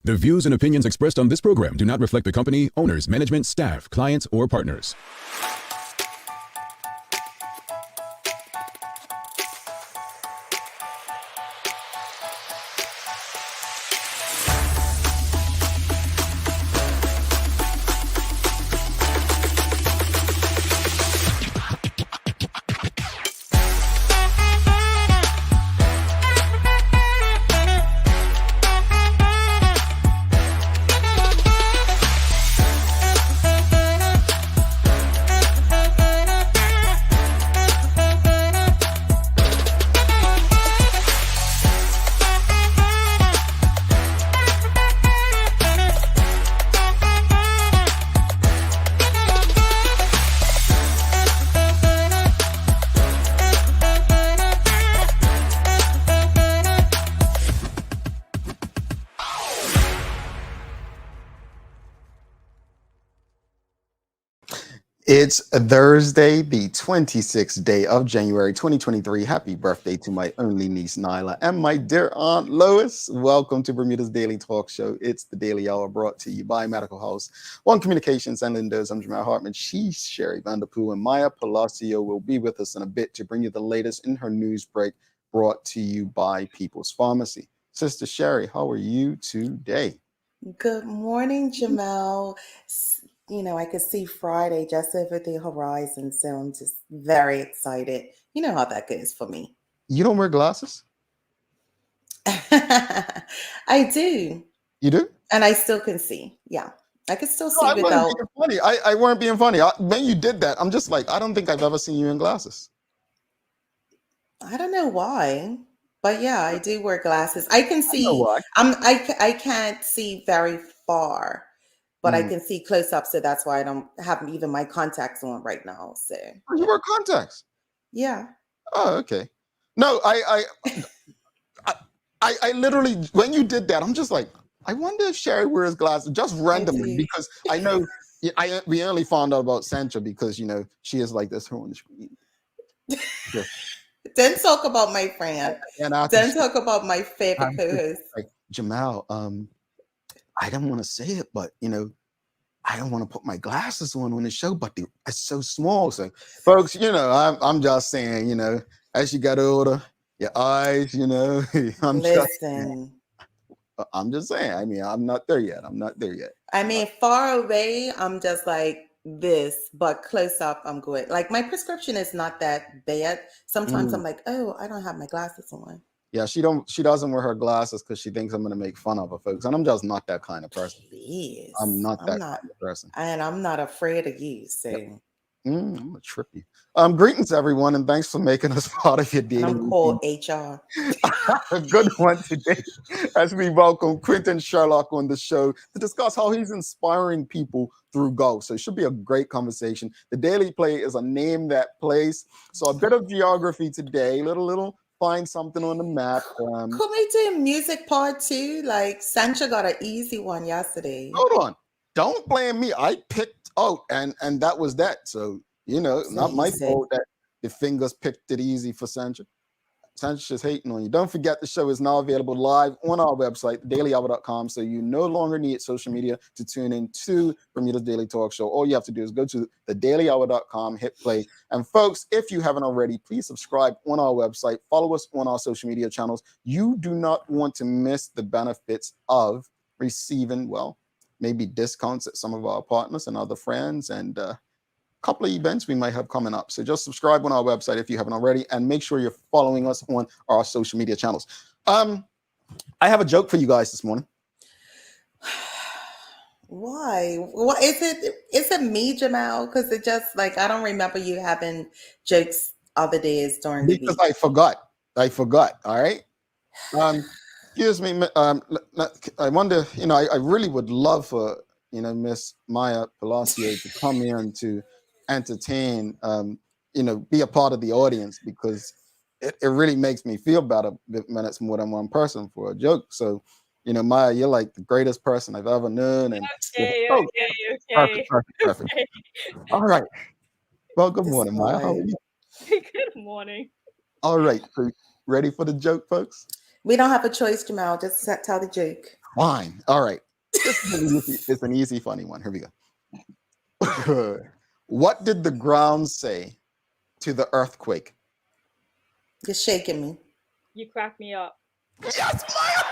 The views and opinions expressed on this program do not reflect the company, owners, management, staff, clients, or partners. It's Thursday, the 26th day of January 2023. Happy birthday to my only niece, Nyla, and my dear Aunt Lois. Welcome to Bermuda's Daily Talk Show. It's the Daily Hour brought to you by Medical House, One Communications, and Lindos. I'm Jamal Hartman. She's Sherry Vanderpool, and Maya Palacio will be with us in a bit to bring you the latest in her news break brought to you by People's Pharmacy. Sister Sherry, how are you today? Good morning, Jamal. You know, I could see Friday just over the horizon, so I'm just very excited. You know how that goes for me. You don't wear glasses? I do. You do? And I still can see. Yeah. I can still see I without. weren't being funny. I weren't being funny. When you did that, I'm just like, I don't think I've ever seen you in glasses. I don't know why, but yeah, I do wear glasses. I can see. I know why. I can't see very far, but I can see close up, so that's why I don't have even my contacts on right now. So You wear contacts? yeah. Oh, okay. No, I literally, when you did that, I'm just like, I wonder if Sherry wears glasses just randomly, because I know we only found out about Sancha because, you know, she is like this on the screen. Yeah. Don't talk about my friend. And Don't talk about my favorite co-host. Like, Jamal, I don't want to say it, but, you know, I don't want to put my glasses on the show, but it's so small. So, folks, you know, I'm just saying, you know, as you get older, your eyes, you know, I'm just saying. I mean, I'm not there yet. I mean, far away, I'm just like this, but close up, I'm good. Like, my prescription is not that bad. Sometimes I'm like, oh, I don't have my glasses on. Yeah, she doesn't wear her glasses because she thinks I'm gonna make fun of her, folks. And I'm just not that kind of person. Please. I'm not that kind of person. And I'm not afraid of you. So I'm gonna trip you. Greetings, everyone, and thanks for making us part of your daily. I'm called HR. A good one today, as we welcome Quinton Sherlock on the show to discuss how he's inspiring people through golf. So it should be a great conversation. The Daily Play is a name that plays. So a bit of geography today, little find something on the map. Could we do music part 2? Like, Sancha got an easy one yesterday. Hold on. Don't blame me. I picked out and that was that. So, you know, so not my fault that the fingers picked it easy for Sancha. Sancha's just hating on you. Don't forget, the show is now available live on our website, dailyhour.com. So you no longer need social media to tune in to Bermuda's Daily Talk Show. All you have to do is go to thedailyhour.com, hit play. And folks, if you haven't already, please subscribe on our website. Follow us on our social media channels. You do not want to miss the benefits of receiving, well, maybe discounts at some of our partners and other friends, and couple of events we might have coming up. So just subscribe on our website if you haven't already, and make sure you're following us on our social media channels. I have a joke for you guys this morning. Why? What is it? Is it me, Jamal? Because it just, like, I don't remember you having jokes other days during the week. Because I forgot. All right. Excuse me. I wonder, you know, I really would love for, you know, Miss Maya Palacio to come in to entertain, you know, be a part of the audience, because it really makes me feel better when it's more than one person for a joke. So, you know, Maya, you're like the greatest person I've ever known. And okay. Perfect. All right. Well, good morning, Maya. How are you? Good morning. All right. So ready for the joke, folks? We don't have a choice, Jamal. Just tell the joke. Fine. All right. It's an easy, funny one. Here we go. What did the ground say to the earthquake? You're shaking me. You crack me up. Yes, Maya!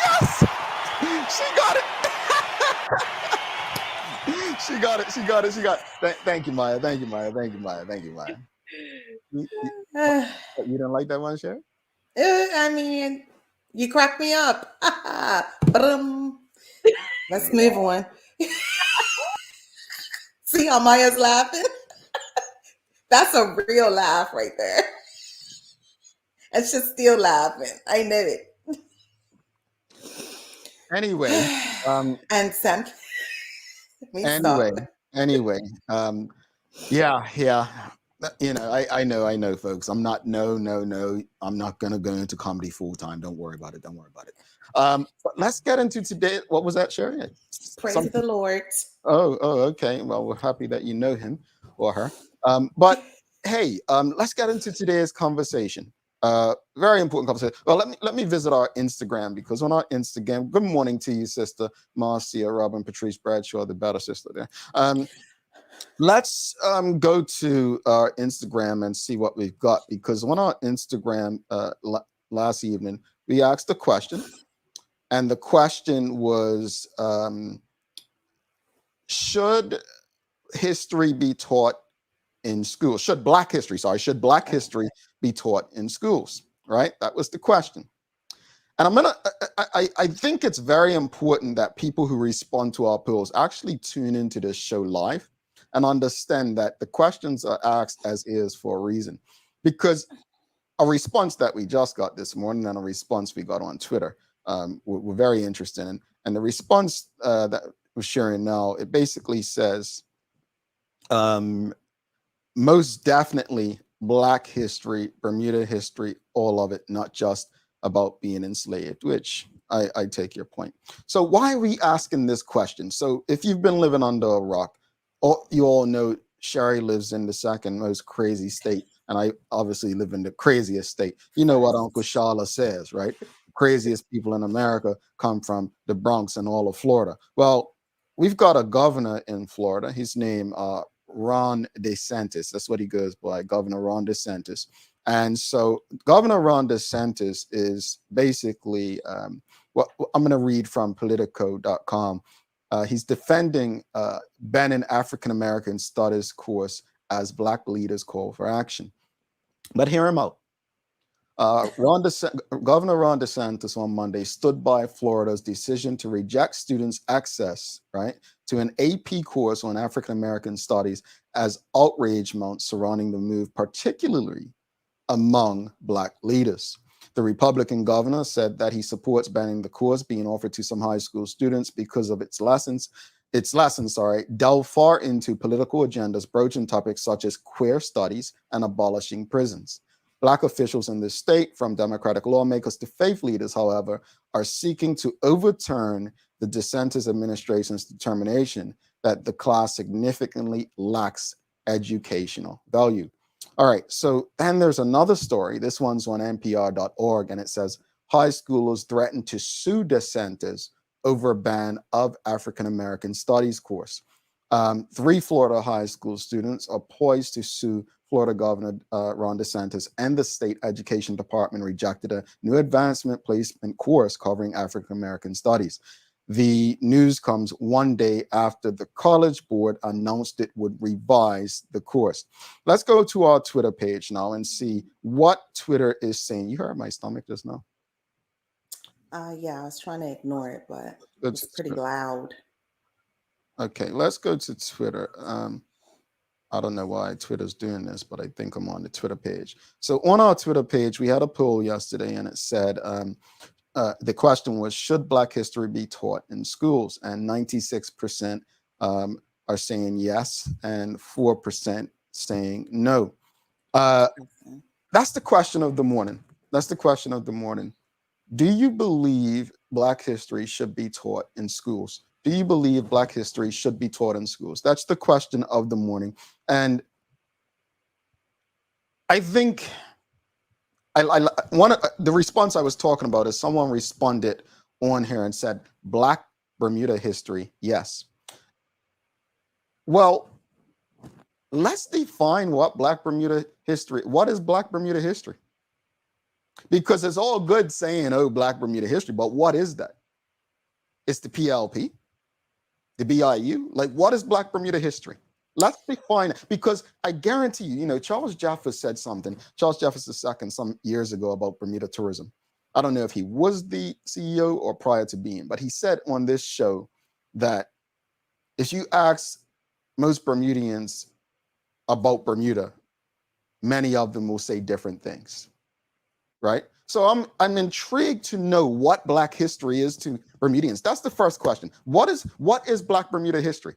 Yes! She got it! She got it. Thank you, Maya. Thank you, Maya. You didn't like that one, Sherry? I mean, you crack me up. Ba-dum. Let's move on. See how Maya's laughing? That's a real laugh right there. And she's still laughing. I know it. Anyway, And Sam, let me stop. anyway, yeah. I know, folks. I'm not. No. I'm not gonna go into comedy full time. Don't worry about it. But let's get into today. What was that, Sherry? Praise the Lord. Oh, okay. Well, we're happy that you know him or her. But hey, let's get into today's conversation. Very important conversation. Well, let me visit our Instagram, because on our Instagram, good morning to you, sister Marcia, Robin, Patrice Bradshaw, the better sister there. Let's go to our Instagram and see what we've got, because on our Instagram last evening, we asked a question, and the question was, should history be taught in schools? Should Black history be taught in schools? Right? That was the question. And I think it's very important that people who respond to our polls actually tune into this show live and understand that the questions are asked as is for a reason. Because a response that we just got this morning and a response we got on Twitter were very interesting. And the response that we're sharing now, it basically says, most definitely Black history, Bermuda history, all of it, not just about being enslaved, which I take your point. So why are we asking this question? So if you've been living under a rock, you all know Sherry lives in the second most crazy state, and I obviously live in the craziest state. You know what Uncle Shala says, right? Craziest people in America come from the Bronx and all of Florida. Well, we've got a governor in Florida. His name Ron DeSantis. That's what he goes by, Governor Ron DeSantis. And so Governor Ron DeSantis is basically what I'm going to read from Politico.com. He's defending banning African American Studies course as Black leaders call for action. But hear him out. Governor Ron DeSantis on Monday stood by Florida's decision to reject students' access, right, to an AP course on African American Studies as outrage mounts surrounding the move, particularly among Black leaders. The Republican governor said that he supports banning the course being offered to some high school students because of its lessons delve far into political agendas, broaching topics such as queer studies and abolishing prisons. Black officials in the state, from Democratic lawmakers to faith leaders, however, are seeking to overturn the DeSantis administration's determination that the class significantly lacks educational value. All right, so then there's another story. This one's on NPR.org, and it says, high schoolers threaten to sue DeSantis over ban of African American Studies course. 3 Florida high school students are poised to sue Florida Governor Ron DeSantis, and the state education department rejected a new advancement placement course covering African American Studies. The news comes one day after the College Board announced it would revise the course. Let's go to our Twitter page now and see what Twitter is saying. You heard my stomach just now? Yeah, I was trying to ignore it, but it's pretty loud. Okay, let's go to Twitter. I don't know why Twitter's doing this, but I think I'm on the Twitter page. So on our Twitter page, we had a poll yesterday, and it said, the question was, should Black history be taught in schools? And 96% are saying yes, and 4% saying no. That's the question of the morning. Do you believe Black history should be taught in schools? Do you believe Black history should be taught in schools? That's the question of the morning. And I think the response I was talking about is someone responded on here and said Black Bermuda history. Yes. Well, let's define what Black Bermuda history. What is Black Bermuda history? Because it's all good saying, oh, Black Bermuda history, but what is that? It's the PLP, the BIU. Like, what is Black Bermuda history? Let's define it, because I guarantee you, Charles Jeffers said something, Charles Jeffers II, some years ago about Bermuda tourism. I don't know if he was the CEO or prior to being, but he said on this show that if you ask most Bermudians about Bermuda, many of them will say different things, right? So I'm intrigued to know what Black history is to Bermudians. That's the first question. What is Black Bermuda history?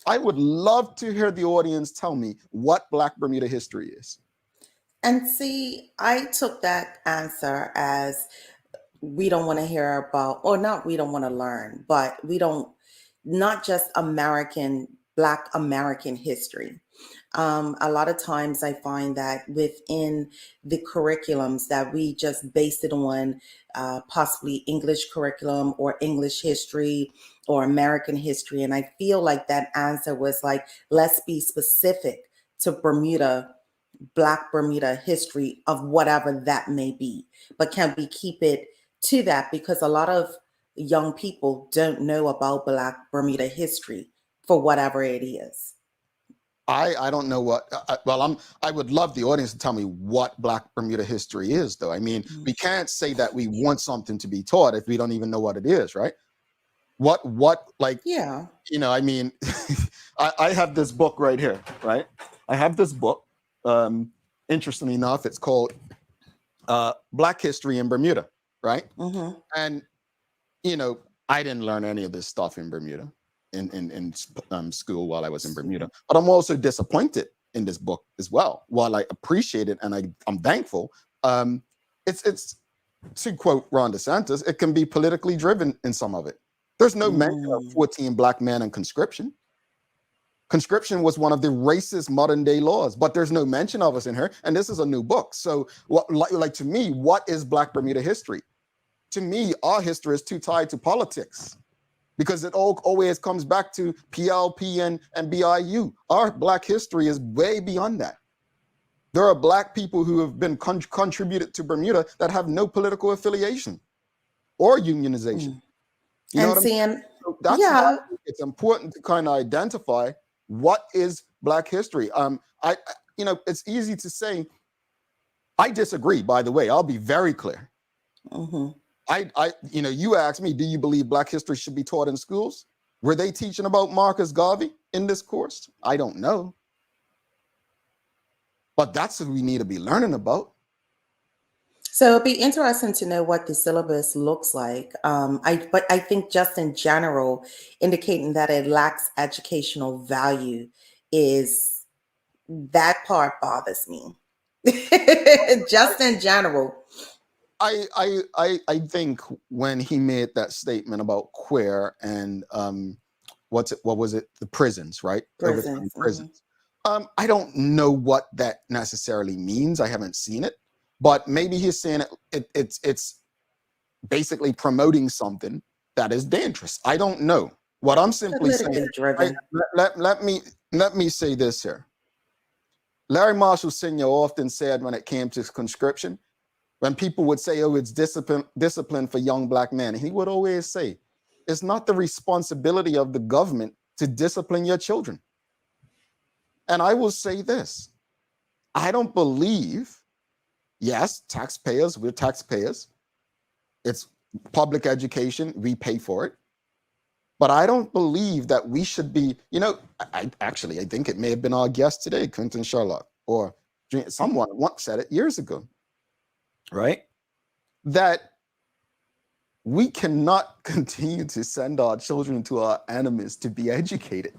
I would love to hear the audience tell me what Black Bermuda history is. And see, I took that answer as we don't want to hear about, or not we don't want to learn, but not just Black American history. A lot of times I find that within the curriculums that we just based it on possibly English curriculum or English history or American history. And I feel like that answer was like, let's be specific to Black Bermuda history of whatever that may be. But can we keep it to that? Because a lot of young people don't know about Black Bermuda history for whatever it is. I don't know what, I would love the audience to tell me what Black Bermuda history is, though. I mean, we can't say that we want something to be taught if we don't even know what it is, right? Yeah. I mean, I have this book right here, right? I have this book. Interestingly enough, it's called Black History in Bermuda, right? Mm-hmm. And, I didn't learn any of this stuff in Bermuda. In school while I was in Bermuda, but I'm also disappointed in this book as well. While I appreciate it and I'm thankful, it's to quote Ron DeSantis, it can be politically driven in some of it. There's no mention of 14 Black men and conscription. Conscription was one of the racist modern day laws, but there's no mention of us in here. And this is a new book. So, to me, what is Black Bermuda history? To me, our history is too tied to politics, because it always comes back to PLP and BIU. Our Black history is way beyond that. There are Black people who have been contributed to Bermuda that have no political affiliation or unionization. You know what I'm saying? So that's why it's important to kind of identify what is Black history. It's easy to say, I disagree, by the way, I'll be very clear. Mm-hmm. You asked me, do you believe Black history should be taught in schools? Were they teaching about Marcus Garvey in this course? I don't know. But that's what we need to be learning about. So it'd be interesting to know what the syllabus looks like. But I think just in general, indicating that it lacks educational value is that part bothers me. Just in general. I think when he made that statement about queer and what was it? The prisons, right? Prisons. Prisons. I don't know what that necessarily means. I haven't seen it, but maybe he's saying it's basically promoting something that is dangerous. I don't know. What I'm simply saying. Let me say this here. Larry Marshall Sr. often said when it came to conscription, when people would say, oh, it's discipline for young Black men, he would always say, it's not the responsibility of the government to discipline your children. And I will say this, I don't believe, yes, we're taxpayers. It's public education, we pay for it. But I don't believe that we should be, I think it may have been our guest today, Quinton Sherlock, or someone once said it years ago. Right? That we cannot continue to send our children to our enemies to be educated.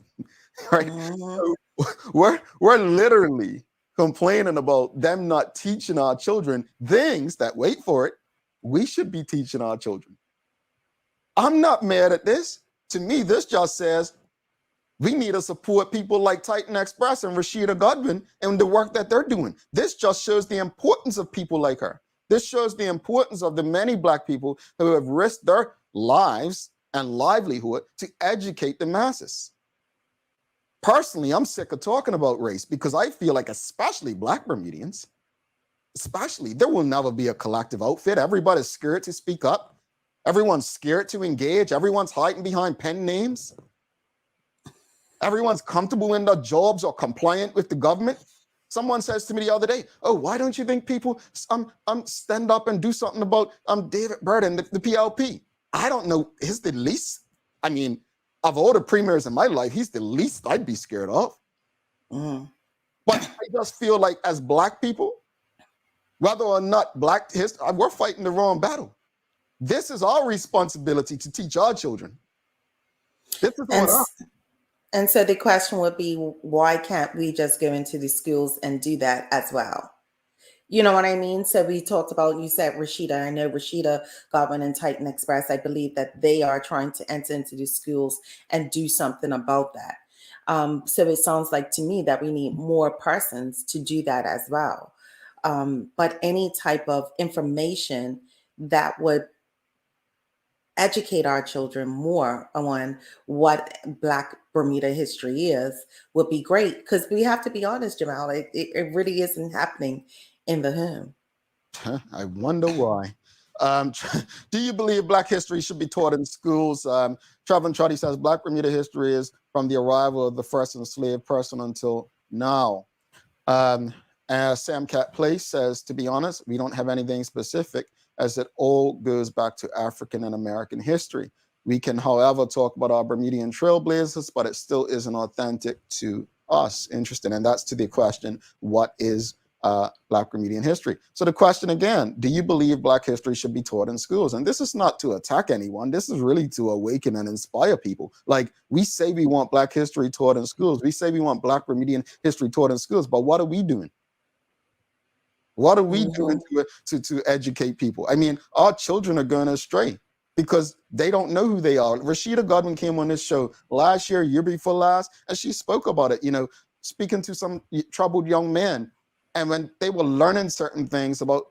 Right? So we're literally complaining about them not teaching our children things that, wait for it, we should be teaching our children. I'm not mad at this. To me, this just says we need to support people like Titan Express and Rashida Godwin and the work that they're doing. This just shows the importance of people like her. This shows the importance of the many Black people who have risked their lives and livelihood to educate the masses. Personally, I'm sick of talking about race because I feel like, especially Black Bermudians, especially, there will never be a collective outfit. Everybody's scared to speak up. Everyone's scared to engage. Everyone's hiding behind pen names. Everyone's comfortable in their jobs or compliant with the government. Someone says to me the other day, "Oh, why don't you think people stand up and do something about David Byrd and the PLP?" I don't know. He's the least. I mean, of all the premiers in my life, he's the least I'd be scared of. Mm. But I just feel like, as Black people, whether or not Black history, we're fighting the wrong battle. This is our responsibility to teach our children. This is And on us. and so the question would be, why can't we just go into the schools and do that as well? You know what I mean? So we talked about, you said Rashida. I know Rashida Godwin and Titan Express. I believe that they are trying to enter into the schools and do something about that. So it sounds like to me that we need more persons to do that as well. But any type of information that would educate our children more on what Black Bermuda history is would be great, because we have to be honest, Jamal, it really isn't happening in the home. I wonder why. Do you believe Black history should be taught in schools? Trevor Truddy says Black Bermuda history is from the arrival of the first enslaved person until now. Sam Cat Place says, to be honest, we don't have anything specific, as it all goes back to African and American history. We can, however, talk about our Bermudian trailblazers, but it still isn't authentic to us. Interesting. And that's to the question, what is Black Bermudian history? So the question again, do you believe Black history should be taught in schools? And this is not to attack anyone. This is really to awaken and inspire people. Like, we say we want Black history taught in schools. We say we want Black Bermudian history taught in schools, but what are we doing? What are we doing to educate people? I mean, our children are going astray because they don't know who they are. Rashida Godwin came on this show last year before last, and she spoke about it, speaking to some troubled young men. And when they were learning certain things about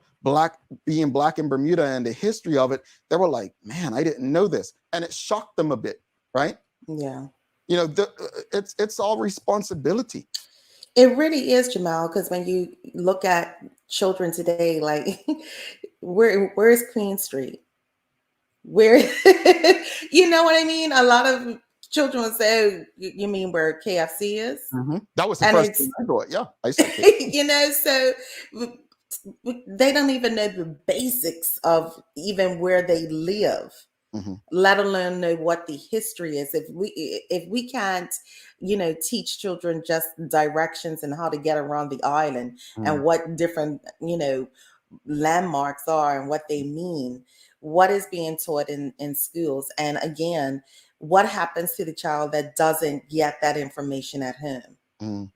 being Black in Bermuda and the history of it, they were like, man, I didn't know this. And it shocked them a bit, right? Yeah. It's all responsibility. It really is, Jamal, because when you look at children today, like, where's Queen Street? Where, you know what I mean? A lot of children would say, you mean where KFC is? Mm-hmm. That was the first thing I thought. Yeah, I said so they don't even know the basics of even where they live. Mm-hmm. Let alone know what the history is. If we can't, teach children just directions and how to get around the island and what different, landmarks are and what they mean, what is being taught in schools. And again, what happens to the child that doesn't get that information at home?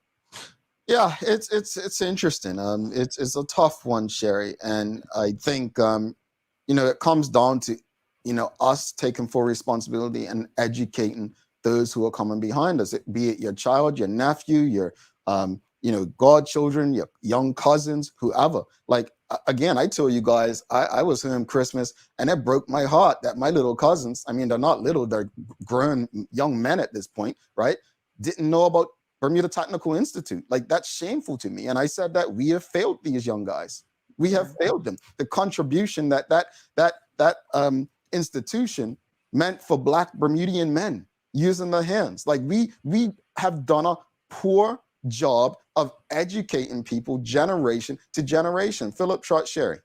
Yeah, it's interesting. It's a tough one, Sherry. And I think, it comes down to, us taking full responsibility and educating those who are coming behind us, be it your child, your nephew, your, godchildren, your young cousins, whoever. Like, again, I tell you guys, I was home Christmas, and it broke my heart that my little cousins, I mean, they're not little, they're grown young men at this point, right? Didn't know about Bermuda Technical Institute. Like, that's shameful to me. And I said that we have failed these young guys. We have failed them. The contribution that institution meant for Black Bermudian men using their hands. Like, we have done a poor job of educating people generation to generation. Philip Trott, Sherry.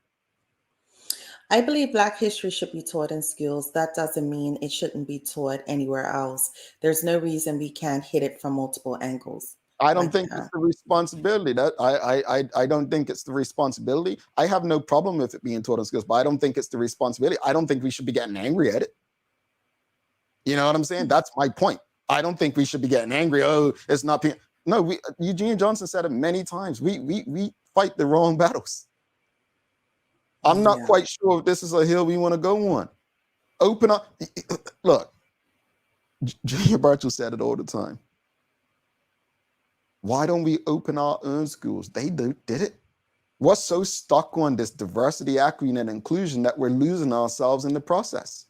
I believe Black history should be taught in schools. That doesn't mean it shouldn't be taught anywhere else. There's no reason we can't hit it from multiple angles. I don't think it's the responsibility. That I don't think it's the responsibility. I have no problem with it being taught in schools, but I don't think it's the responsibility. I don't think we should be getting angry at it. You know what I'm saying? That's my point. I don't think we should be getting angry. Oh, it's not being. No, Eugene Johnson said it many times. We fight the wrong battles. I'm not quite sure if this is a hill we want to go on. Open up. Look, Junior Birchall said it all the time. Why don't we open our own schools? They did it. We're so stuck on this diversity, equity, and inclusion that we're losing ourselves in the process.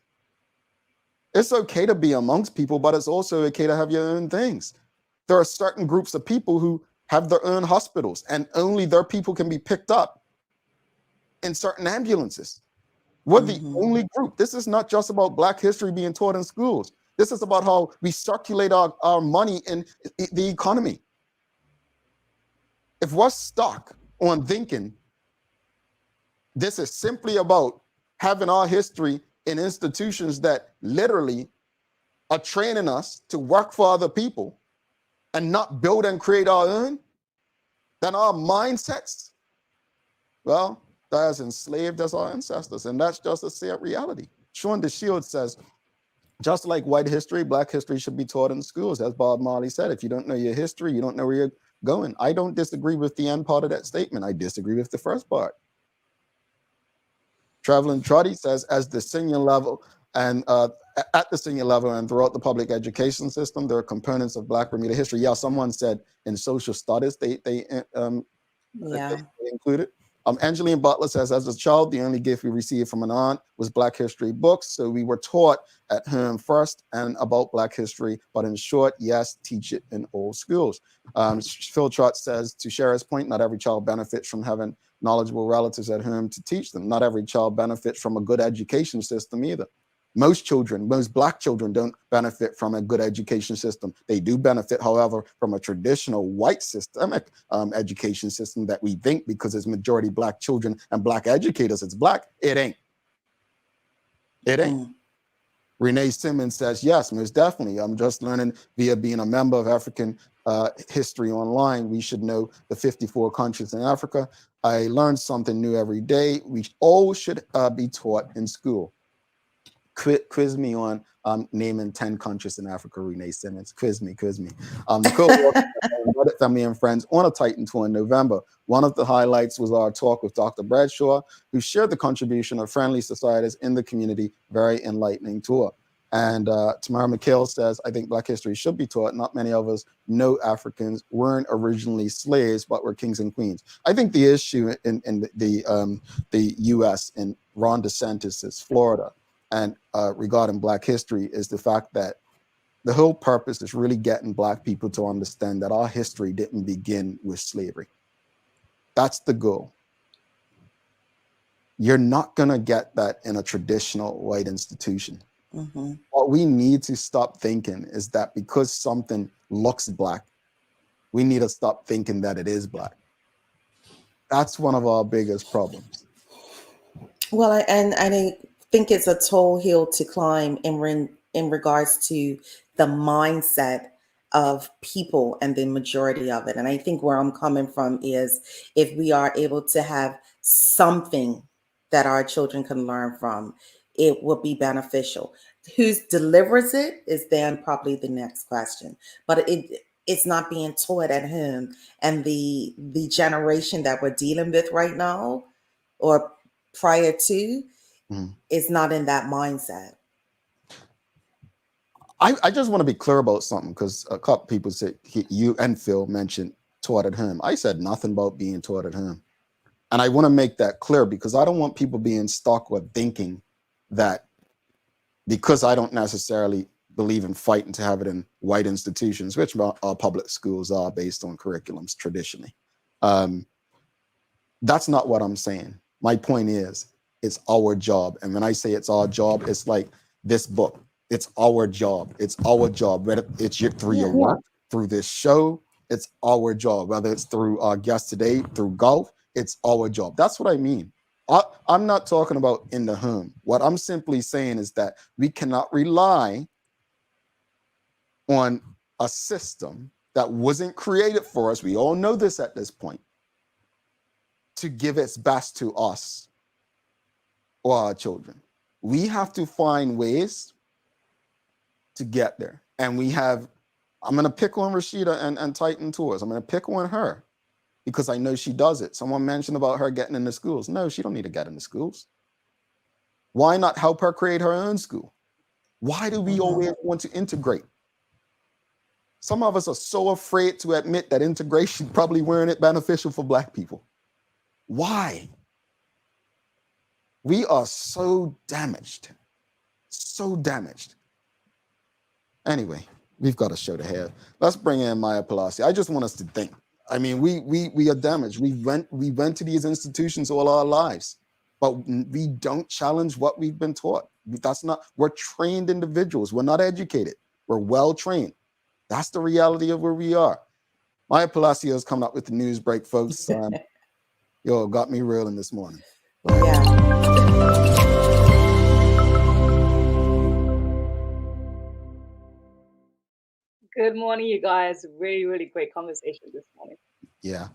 It's okay to be amongst people, but it's also okay to have your own things. There are certain groups of people who have their own hospitals, and only their people can be picked up in certain ambulances. We're the only group. This is not just about Black history being taught in schools. This is about how we circulate our money in the economy. If we're stuck on thinking this is simply about having our history in institutions that literally are training us to work for other people and not build and create our own, then our mindsets, well, they're as enslaved as our ancestors. And that's just a sad reality. Sean DeShield says, just like white history, Black history should be taught in schools. As Bob Marley said, if you don't know your history, you don't know where you're going. I don't disagree with the end part of that statement. I disagree with the first part. Traveling Trotty says, as the senior level and at the senior level and throughout the public education system, there are components of Black Bermuda history. Yeah, someone said in social studies they included. Angeline Butler says, as a child, the only gift we received from an aunt was Black history books. So we were taught at home first and about Black history, but in short, yes, teach it in all schools. Phil Trott says, to Shara's point, not every child benefits from having knowledgeable relatives at home to teach them. Not every child benefits from a good education system either. Most children, most Black children don't benefit from a good education system. They do benefit, however, from a traditional white systemic education system that we think because it's majority Black children and Black educators, it's Black. It ain't. It ain't. Renee Simmons says, yes, most definitely. I'm just learning via being a member of African History Online. We should know the 54 countries in Africa. I learn something new every day. We all should be taught in school. Quiz me on naming 10 countries in Africa, Renee Simmons. Quiz me. Nicole Walker, family and friends on a Titan tour in November. One of the highlights was our talk with Dr. Bradshaw, who shared the contribution of friendly societies in the community. Very enlightening tour. And Tamara McHale says, I think Black history should be taught. Not many of us know Africans weren't originally slaves, but were kings and queens. I think the issue in the U.S. in Ron DeSantis' Florida and regarding Black history is the fact that the whole purpose is really getting Black people to understand that our history didn't begin with slavery. That's the goal. You're not going to get that in a traditional white institution. What we need to stop thinking is that because something looks Black, we need to stop thinking that it is Black. That's one of our biggest problems. Well, I think it's a tall hill to climb in regards to the mindset of people and the majority of it. And I think where I'm coming from is if we are able to have something that our children can learn from, it will be beneficial. Who delivers it is then probably the next question. But it's not being taught at home. And the generation that we're dealing with right now or prior to is not in that mindset. I just want to be clear about something because a couple people said you and Phil mentioned taught at home. I said nothing about being taught at home. And I want to make that clear because I don't want people being stuck with thinking that because I don't necessarily believe in fighting to have it in white institutions, which our public schools are based on curriculums traditionally. That's not what I'm saying. My point is, it's our job. And when I say it's our job, it's like this book. It's our job. It's our job. Whether it's through your work, through this show, it's our job. Whether it's through our guest today, through golf, it's our job. That's what I mean. I'm not talking about in the home. What I'm simply saying is that we cannot rely on a system that wasn't created for us. We all know this at this point, to give its best to us or our children. We have to find ways to get there. And I'm going to pick on Rashida and Titan Tours. I'm going to pick on her because I know she does it. Someone mentioned about her getting into schools. No, she don't need to get into schools. Why not help her create her own school? Why do we always want to integrate? Some of us are so afraid to admit that integration probably weren't beneficial for Black people. Why? We are so damaged. Anyway, we've got a show to have. Let's bring in Maya Palasi. I just want us to think. I mean, we are damaged. We went to these institutions all our lives, but we don't challenge what we've been taught. That's not. We're trained individuals. We're not educated. We're well trained. That's the reality of where we are. Maya Palacio is coming up with the news break, folks. Yo, got me reeling this morning. Yeah. Good morning, you guys. Really, really great conversation this morning. Yeah.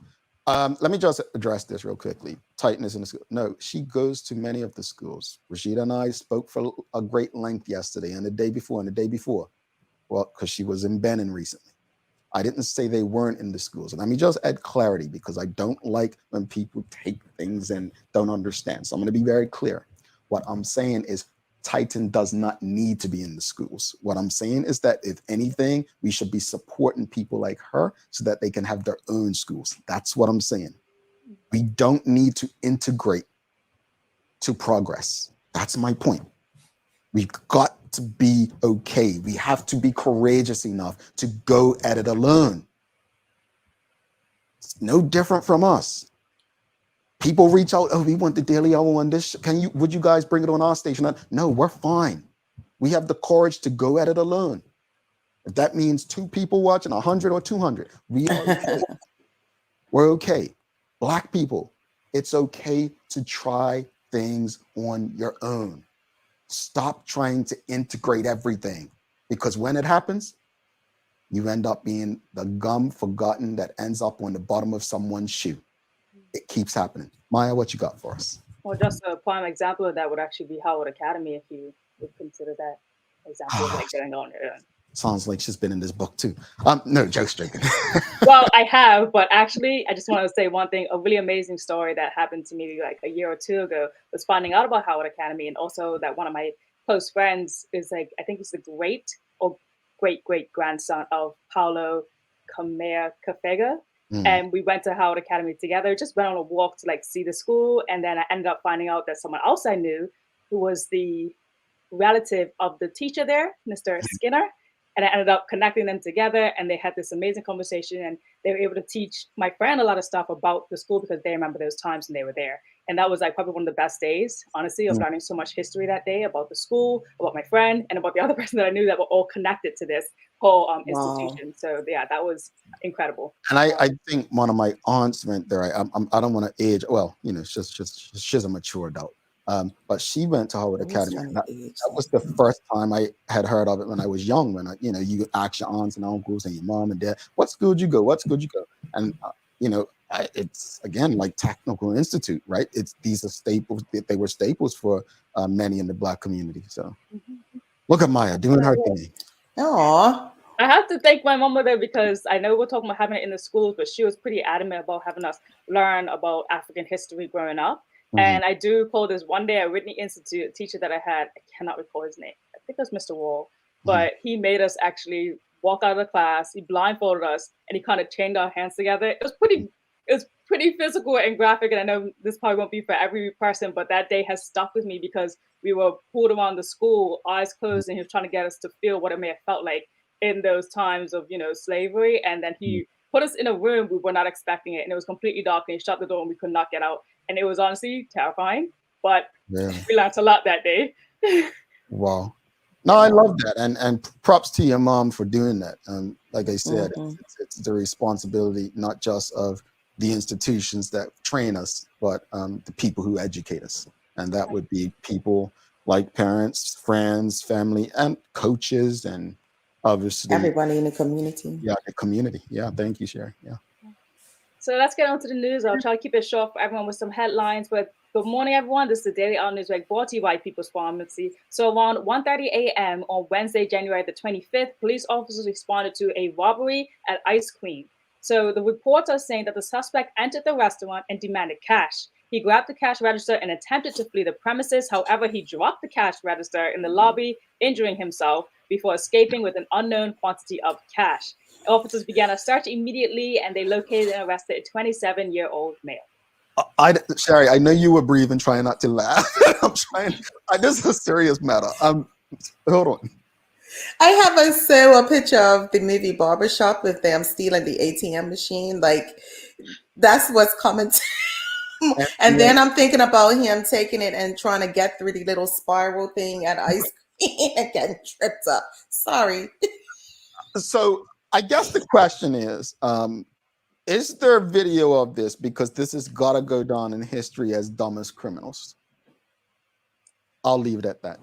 Let me just address this real quickly. Tightness in the school. No, she goes to many of the schools. Rashida and I spoke for a great length yesterday and the day before and the day before. Well, because she was in Benin recently. I didn't say they weren't in the schools. And let me just add clarity because I don't like when people take things and don't understand. So I'm going to be very clear. What I'm saying is Titan does not need to be in the schools. What I'm saying is that if anything, we should be supporting people like her so that they can have their own schools. That's what I'm saying. We don't need to integrate to progress. That's my point. We've got to be okay. We have to be courageous enough to go at it alone. It's no different from us. People reach out, oh, we want the Daily Hour on this. Would you guys bring it on our station? No, we're fine. We have the courage to go at it alone. If that means 2 people watching, 100 or 200, we are okay. We're okay. Black people, it's okay to try things on your own. Stop trying to integrate everything because when it happens, you end up being the gum forgotten that ends up on the bottom of someone's shoe. It keeps happening. Maya, what you got for us? Well, just a prime example of that would actually be Howard Academy, if you would consider that example of like getting on your own. Sounds like she's been in this book too. No, joke's joking. Well, I have, but actually, I just want to say one thing. A really amazing story that happened to me like a year or 2 ago was finding out about Howard Academy, and also that one of my close friends is like, I think he's the great or great grandson of Paulo Kamer Kafega. And we went to Howard Academy together, just went on a walk to like see the school. And then I ended up finding out that someone else I knew who was the relative of the teacher there, Mr. Skinner. And I ended up connecting them together and they had this amazing conversation and they were able to teach my friend a lot of stuff about the school because they remember those times when they were there. And that was like probably one of the best days, honestly, of learning so much history that day about the school, about my friend, and about the other person that I knew that were all connected to this whole institution. So yeah, that was incredible. And I think one of my aunts went there. I don't want to age. Well, you know, she's a mature adult. But she went to Howard Academy. That was the first time I had heard of it when I was young. When you ask your aunts and uncles and your mom and dad, what school did you go? What school did you go? And it's again like Technical Institute, right? These are staples. They were staples for many in the Black community. So look at Maya doing her thing. Aww. I have to thank my mama there because I know we're talking about having it in the schools, but she was pretty adamant about having us learn about African history growing up. And I do recall this one day at Whitney Institute, a teacher that I had, I cannot recall his name. I think it was Mr. Wall, but he made us actually walk out of the class. He blindfolded us and he kind of chained our hands together. It was pretty physical and graphic. And I know this probably won't be for every person, but that day has stuck with me because we were pulled around the school, eyes closed, and he was trying to get us to feel what it may have felt like in those times of, slavery. And then he put us in a room we were not expecting it. And it was completely dark and he shut the door and we could not get out. And it was honestly terrifying, but we learned a lot that day. Wow. No, I love that. And props to your mom for doing that. Like I said, it's the responsibility, not just of the institutions that train us, but the people who educate us. And that would be people like parents, friends, family, and coaches, and obviously everybody in the community. Yeah, the community. Yeah, thank you, Sherry. Yeah. So let's get on to the news. I'll try to keep it short for everyone with some headlines. But good morning, everyone. This is the Daily Hour Newsweek brought to you by People's Pharmacy. So around 1:30 a.m. on Wednesday, January the 25th, police officers responded to a robbery at Ice Cream. So the reports are saying that the suspect entered the restaurant and demanded cash. He grabbed the cash register and attempted to flee the premises. However, he dropped the cash register in the lobby, injuring himself before escaping with an unknown quantity of cash. Officers began a search immediately, and they located and arrested a 27-year-old male. Sherry, I know you were breathing, trying not to laugh. I'm trying. This is a serious matter. Hold on. I have a picture of the movie Barbershop with them stealing the ATM machine. Like that's what's coming to. And, And yeah, then I'm thinking about him taking it and trying to get through the little spiral thing at ice cream and getting tripped up. Sorry. so I guess the question is there video of this? Because this has got to go down in history as dumbest criminals. I'll leave it at that.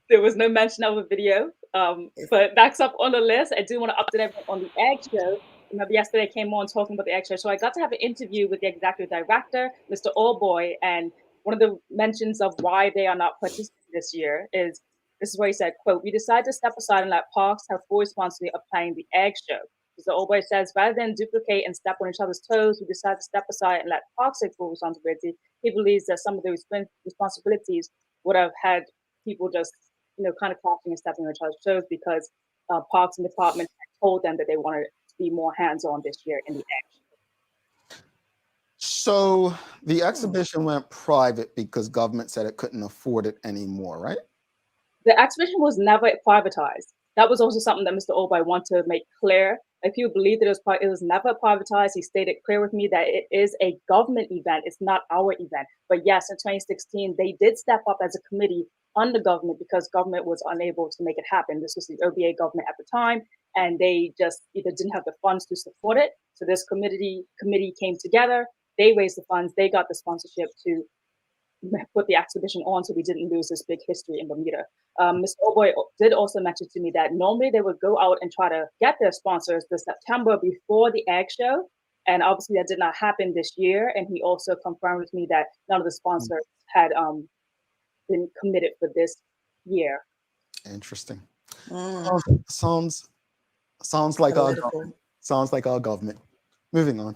There was no mention of a video, but next up on the list, I do want to update everyone on the Egg Show. Remember yesterday I came on talking about the Egg Show, so I got to have an interview with the executive director, Mr. Allboy, and one of the mentions of why they are not participating this year is, this is where he said, quote, "We decided to step aside and let parks have full responsibility of planning the Egg Show." Mr. Allboy says, rather than duplicate and step on each other's toes, we decided to step aside and let parks take full responsibility. He believes that some of the responsibilities would have had people just kind of clapping and stepping on each other's toes because Parks and Department had told them that they wanted to be more hands-on this year in the action. So the exhibition went private because government said it couldn't afford it anymore, right? The exhibition was never privatized. That was also something that Mr. Allboy wanted to make clear. If you believe that it was never privatized, he stated clear with me that it is a government event. It's not our event. But yes, in 2016, they did step up as a committee on the government because government was unable to make it happen. This was the OBA government at the time, and they just either didn't have the funds to support it. So this committee came together. They raised the funds. They got the sponsorship to put the exhibition on, so we didn't lose this big history in Bermuda. Mr. Allboy did also mention to me that normally they would go out and try to get their sponsors this September before the Egg Show, and obviously that did not happen this year. And he also confirmed with me that none of the sponsors had been committed for this year. Interesting. Mm. Sounds like our government. Sounds like our government. Moving on.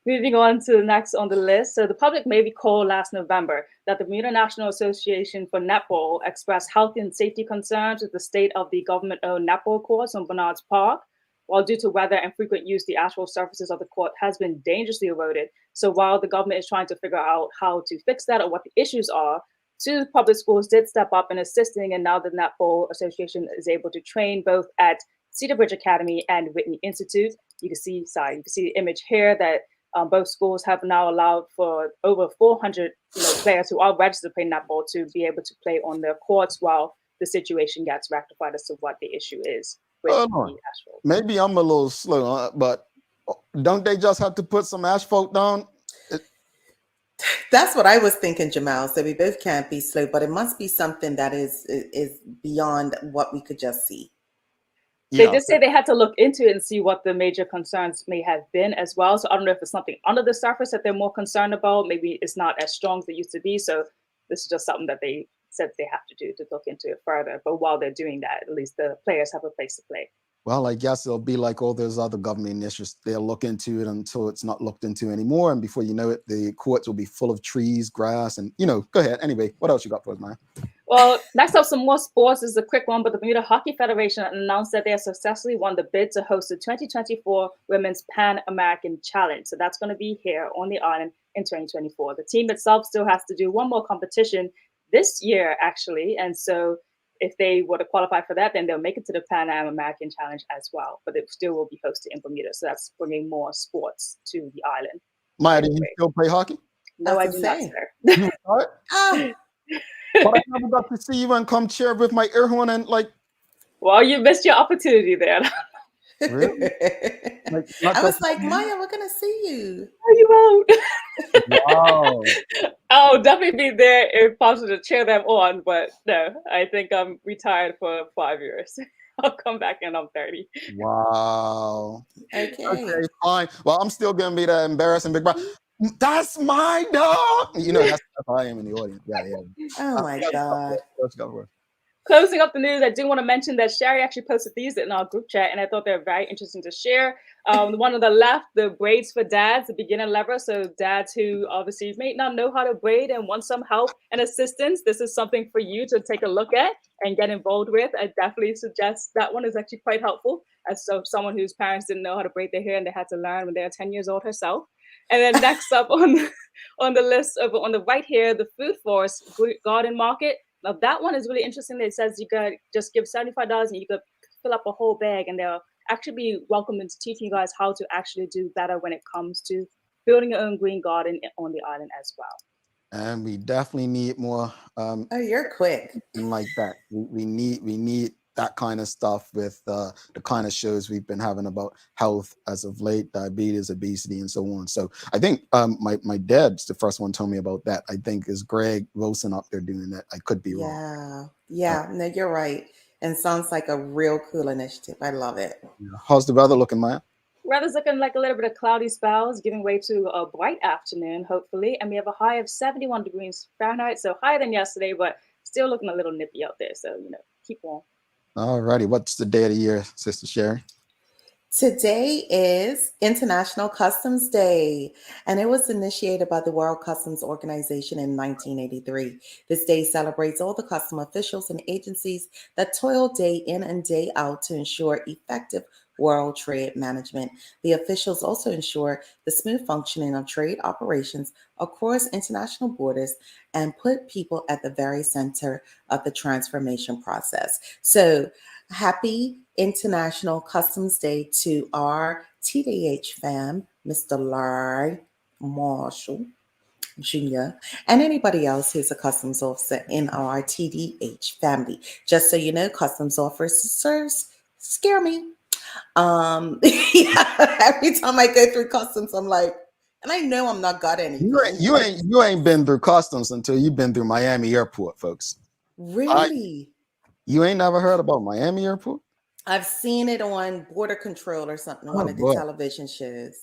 Moving on to the next on the list. So the public may recall last November that the Bermuda National Association for Netball expressed health and safety concerns with the state of the government-owned netball courts on Bernards Park. While due to weather and frequent use, the actual surfaces of the court has been dangerously eroded. So while the government is trying to figure out how to fix that or what the issues are, two public schools did step up in assisting, and now the Netball Association is able to train both at Cedar Bridge Academy and Whitney Institute. You can see the image here that both schools have now allowed for over 400 players who are registered to play netball to be able to play on their courts while the situation gets rectified as to what the issue is with the asphalt. Maybe I'm a little slow, but don't they just have to put some asphalt down? That's what I was thinking, Jamal. So we both can't be slow, but it must be something that is beyond what we could just see. They did say they had to look into it and see what the major concerns may have been as well. So I don't know if it's something under the surface that they're more concerned about. Maybe it's not as strong as it used to be. So this is just something that they said they have to do to look into it further. But while they're doing that, at least the players have a place to play. Well, I guess it'll be like all those other government initiatives. They'll look into it until it's not looked into anymore. And before you know it, the courts will be full of trees, grass, and, go ahead. Anyway, what else you got for us, Maya? Well, next up, some more sports. This is a quick one, but the Bermuda Hockey Federation announced that they have successfully won the bid to host the 2024 Women's Pan American Challenge. So that's going to be here on the island in 2024. The team itself still has to do one more competition this year, actually. And so if they were to qualify for that, then they'll make it to the Pan American Challenge as well. But it still will be hosted in Bermuda. So that's bringing more sports to the island. Maya, do you still play hockey? No, I do not, sir. But I never got to see you and come cheer with my air horn and Well, you missed your opportunity there. Really? I was like, Maya, we're gonna see you. No, you won't. Wow. I'll definitely be there if possible to cheer them on, but no, I think I'm retired for 5 years. I'll come back and I'm 30. Wow. Okay, fine. Well, I'm still gonna be that embarrassing big brother. That's my dog. That's how I am in the audience. Yeah. Oh my God. Closing up the news, I do want to mention that Sherry actually posted these in our group chat, and I thought they were very interesting to share. The one on the left, the braids for dads, the beginner lever. So dads who obviously may not know how to braid and want some help and assistance, this is something for you to take a look at and get involved with. I definitely suggest that one is actually quite helpful as someone whose parents didn't know how to braid their hair and they had to learn when they were 10 years old herself. And then next up on the list, on the right here, the Food Forest Garden Market. Now that one is really interesting. It says you could just give $75 and you could fill up a whole bag, and they'll actually be welcome into teaching you guys how to actually do better when it comes to building your own green garden on the island as well. And we definitely need more. Oh, you're quick. Like that. We need that kind of stuff with the kind of shows we've been having about health as of late, diabetes, obesity, and so on. So I think my dad's the first one told me about that. I think is Greg Wilson up there doing that. I could be wrong. Yeah. No, you're right. And sounds like a real cool initiative. I love it. Yeah. How's the weather looking, Maya? Weather's looking like a little bit of cloudy spells, giving way to a bright afternoon, hopefully. And we have a high of 71 degrees Fahrenheit, so higher than yesterday, but still looking a little nippy out there. So, keep warm. All righty. What's the day of the year, Sister Sherry? Today is International Customs Day, and it was initiated by the World Customs Organization in 1983. This day celebrates all the custom officials and agencies that toil day in and day out to ensure effective world trade management. The officials also ensure the smooth functioning of trade operations across international borders and put people at the very center of the transformation process. So, happy International Customs Day to our TDH fam, Mr. Larry Marshall Jr., and anybody else who's a customs officer in our TDH family. Just so you know, customs officers scare me. Every time I go through customs, I'm like, and I know I'm not got anything. You ain't been through customs until you've been through Miami Airport, folks. Really? You ain't never heard about Miami Airport? I've seen it on Border Control or something, one of the television shows.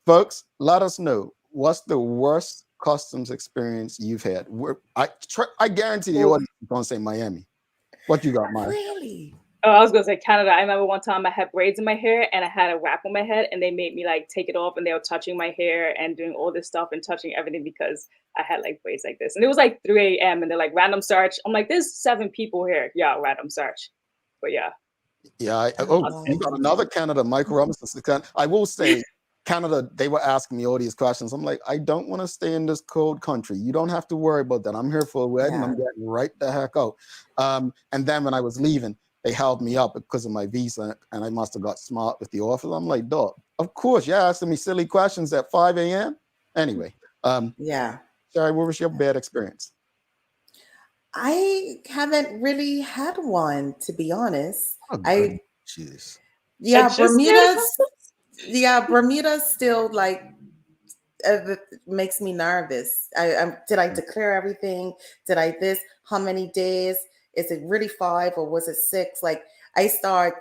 Folks, let us know what's the worst customs experience you've had. I guarantee the audience is gonna say Miami. What you got, Maya? Really? Oh, I was gonna say Canada. I remember one time I had braids in my hair and I had a wrap on my head, and they made me like take it off, and they were touching my hair and doing all this stuff and touching everything because I had like braids like this. And it was like 3 a.m. and they're like, random search. I'm like, there's 7 people here. Yeah, random search. But yeah. Yeah. You got another Canada, Michael Robinson. I will say, Canada, they were asking me all these questions. I'm like, I don't want to stay in this cold country. You don't have to worry about that. I'm here for a wedding. I'm getting right the heck out. And then when I was leaving, they held me up because of my visa, and I must have got smart with the officer. I'm like, dog, of course, you're asking me silly questions at 5 a.m. Anyway, Sorry, what was your bad experience? I haven't really had one, to be honest. Jeez. Bermuda's still like makes me nervous. Did I declare everything? Did I this? How many days? Is it really 5 or was it 6? Like I start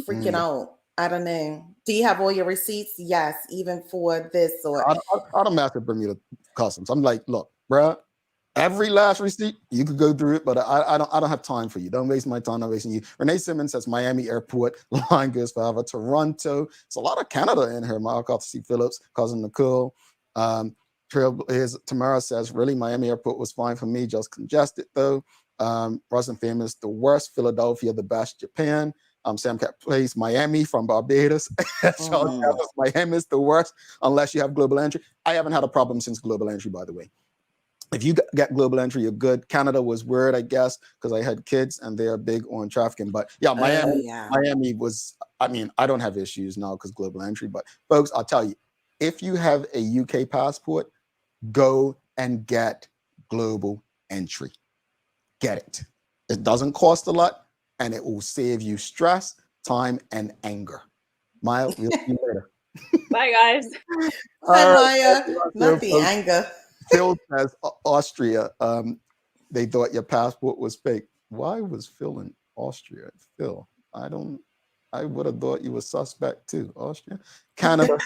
freaking out. I don't know. Do you have all your receipts? Yes, even for this or I don't mess with Bermuda Customs. I'm like, look, bruh, every last receipt you could go through it, but I don't have time for you. Don't waste my time. I'm wasting you. Renee Simmons says Miami Airport, line goes forever. Toronto. It's a lot of Canada in here. Mark Arthur C. Phillips, cousin Nicole. Tamara says, really, Miami Airport was fine for me, just congested though. Russell Famous, the worst. Philadelphia, the best. Japan. Sam Cat plays Miami from Barbados. Miami is the worst unless you have global entry. I haven't had a problem since global entry, by the way. If you get global entry, you're good. Canada was weird, I guess, because I had kids and they're big on trafficking. But yeah, Miami was, I mean, I don't have issues now because global entry. But folks, I'll tell you, if you have a UK passport, go and get global entry. Get it. It doesn't cost a lot, and it will save you stress, time, and anger. Maya, we'll see you later. Bye, guys. Bye, Maya. Not the anger. Phil says Austria. They thought your passport was fake. Why was Phil in Austria? Phil, I would have thought you were suspect too. Austria, Canada.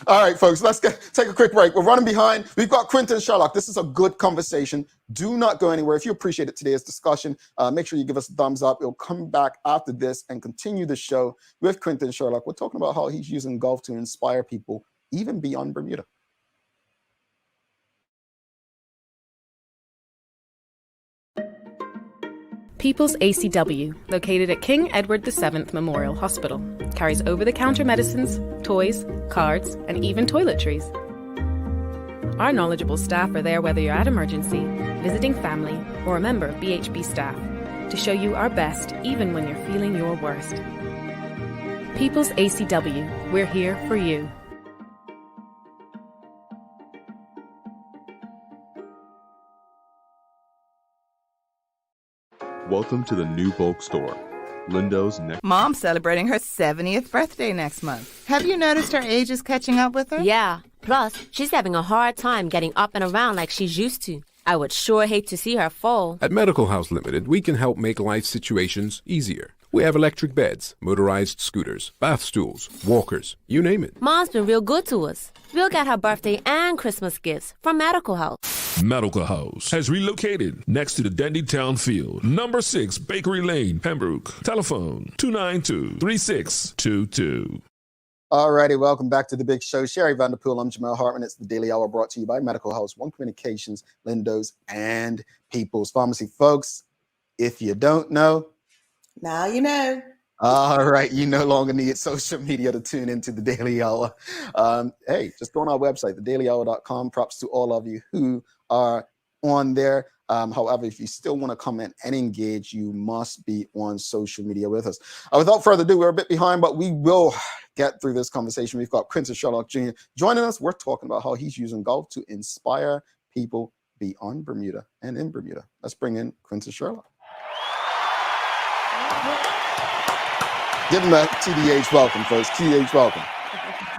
All right, folks, let's take a quick break. We're running behind. We've got Quinton Sherlock. This is a good conversation. Do not go anywhere. If you appreciated today's discussion, make sure you give us a thumbs up. We'll come back after this and continue the show with Quinton Sherlock. We're talking about how he's using golf to inspire people, even beyond Bermuda. People's ACW, located at King Edward VII Memorial Hospital, carries over-the-counter medicines, toys, cards, and even toiletries. Our knowledgeable staff are there whether you're at emergency, visiting family, or a member of BHB staff, to show you our best even when you're feeling your worst. People's ACW, we're here for you. Welcome to the new bulk store. Lindo's next. Mom's celebrating her 70th birthday next month. Have you noticed her age is catching up with her? Yeah. Plus, she's having a hard time getting up and around like she's used to. I would sure hate to see her fall. At Medical House Limited, we can help make life situations easier. We have electric beds, motorized scooters, bath stools, walkers, you name it. Mom's been real good to us. We'll get her birthday and Christmas gifts from Medical House. Medical House has relocated next to the Dendy Town Field. Number 6 Bakery Lane, Pembroke. Telephone 292-3622. Alrighty, welcome back to the big show. Sherry Vanderpool, I'm Jamel Hartman. It's the Daily Hour brought to you by Medical House, One Communications, Lindo's, and People's Pharmacy. Folks, if you don't know, now you know. All right, you no longer need social media to tune into the Daily Hour. Hey, just go on our website, thedailyhour.com. Props to all of you who are on there. However, if you still want to comment and engage, you must be on social media with us. Without further ado, we're a bit behind, but we will get through this conversation. We've got Quinton Sherlock Jr. joining us. We're talking about how he's using golf to inspire people beyond Bermuda and in Bermuda. Let's bring in Quinton Sherlock. Give him a TDH welcome, folks. TDH welcome.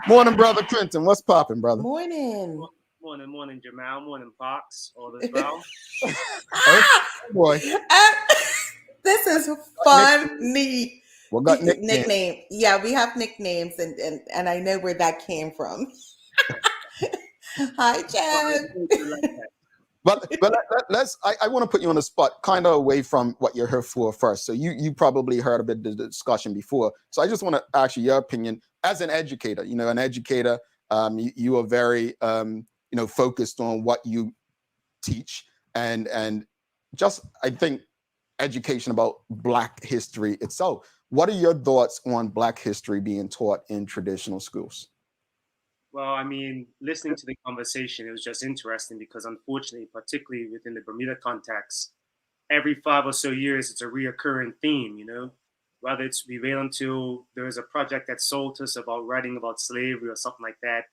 Morning, brother Quinton. What's popping, brother? Morning. Morning, Jamal. Morning, Fox. All this well. Oh, boy. This is funny. What got nickname? Yeah, we have nicknames, and I know where that came from. Hi, Chad. But let's. I want to put you on the spot, kind of away from what you're here for first. So you probably heard a bit of the discussion before. So I just want to ask you your opinion as an educator. You know, an educator. You are very focused on what you teach, and just I think education about Black history itself. What are your thoughts on Black history being taught in traditional schools? Well, I mean, listening to the conversation, it was just interesting because unfortunately, particularly within the Bermuda context, every 5 or so years, it's a reoccurring theme, you know, whether it's we wait until there is a project that's sold to us about writing about slavery or something like that.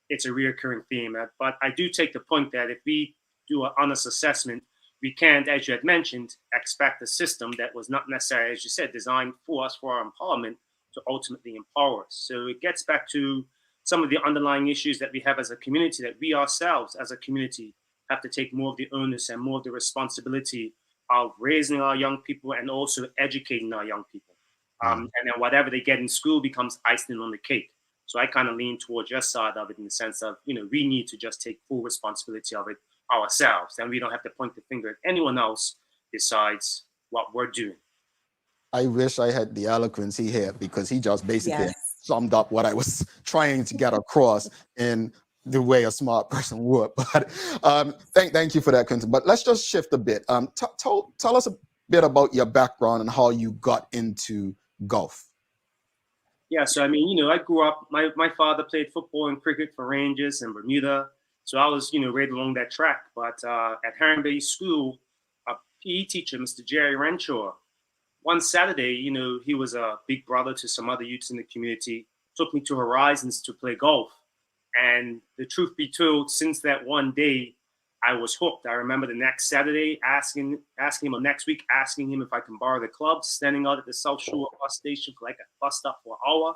It's a reoccurring theme. But I do take the point that if we do an honest assessment, we can't, as you had mentioned, expect a system that was not necessarily, as you said, designed for us, for our empowerment, to ultimately empower us. So it gets back to some of the underlying issues that we have as a community, that we ourselves as a community have to take more of the onus and more of the responsibility of raising our young people and also educating our young people. And then whatever they get in school becomes icing on the cake. So I kind of lean towards your side of it in the sense of, we need to just take full responsibility of it ourselves. And we don't have to point the finger at anyone else besides what we're doing. I wish I had the eloquence he had, because he just basically summed up what I was trying to get across in the way a smart person would. But thank you for that, Quinton. But let's just shift a bit. Tell us a bit about your background and how you got into golf. Yeah, so I mean, I grew up, my father played football and cricket for Rangers in Bermuda. So I was, right along that track. But at Heron Bay School, a PE teacher, Mr. Jerry Renshaw, one Saturday, he was a big brother to some other youths in the community, took me to Horizons to play golf. And the truth be told, since that one day, I was hooked. I remember the next Saturday asking him, or next week asking him if I can borrow the clubs, standing out at the South Shore bus station for like a bus stop for an hour,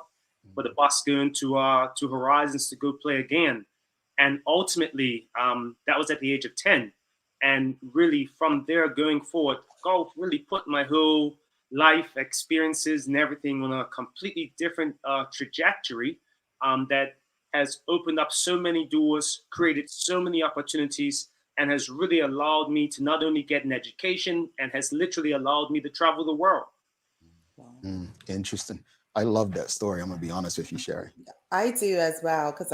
for the bus going to Horizons to go play again. And ultimately, that was at the age of 10. And really from there going forward, golf really put my whole life experiences and everything on a completely different trajectory that has opened up so many doors, created so many opportunities, and has really allowed me to not only get an education, and has literally allowed me to travel the world. Interesting. I love that story. I'm gonna be honest with you, Sherry. I do as well, because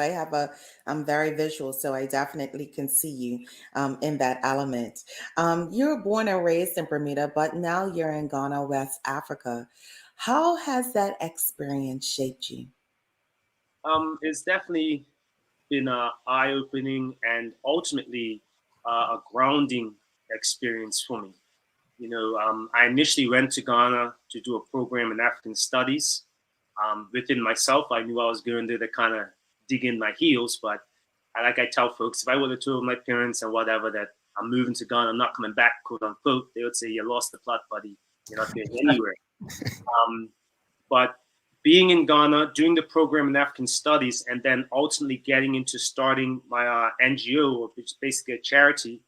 I'm very visual, so I definitely can see you in that element. You were born and raised in Bermuda, but now you're in Ghana, West Africa. How has that experience shaped you? It's definitely been a eye-opening and ultimately a grounding experience for me. I initially went to Ghana to do a program in African studies. Within myself, I knew I was going there to kind of dig in my heels, but like I tell folks, if I would have told my parents and whatever that I'm moving to Ghana, I'm not coming back, quote unquote, they would say, you lost the plot, buddy. You're not going anywhere. But being in Ghana, doing the program in African studies, and then ultimately getting into starting my NGO, which is basically a charity,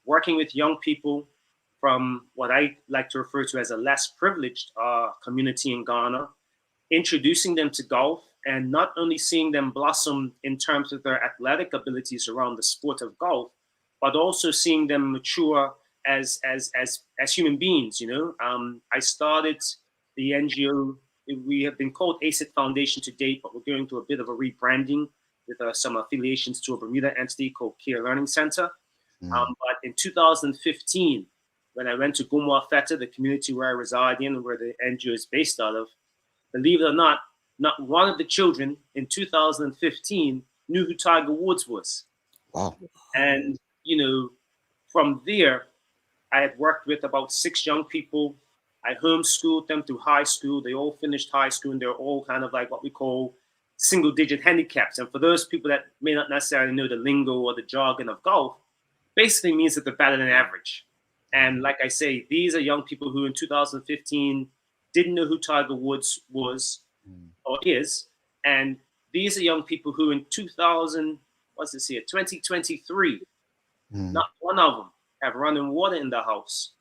working with young people from what I like to refer to as a less privileged community in Ghana, introducing them to golf, and not only seeing them blossom in terms of their athletic abilities around the sport of golf, but also seeing them mature as human beings. I started the NGO. We have been called ACID Foundation to date, but we're going through a bit of a rebranding with some affiliations to a Bermuda entity called Care Learning Center. But in 2015, when I went to Gumwa Feta, the community where I reside in, where the NGO is based out of, believe it or not one of the children in 2015 knew who Tiger Woods was. Wow. And, from there, I had worked with about 6 young people. I homeschooled them through high school. They all finished high school, and they're all kind of like what we call single-digit handicaps. And for those people that may not necessarily know the lingo or the jargon of golf, basically means that they're better than average. And like I say, these are young people who in 2015 didn't know who Tiger Woods was or is. And these are young people who in 2023, not one of them have running water in the house.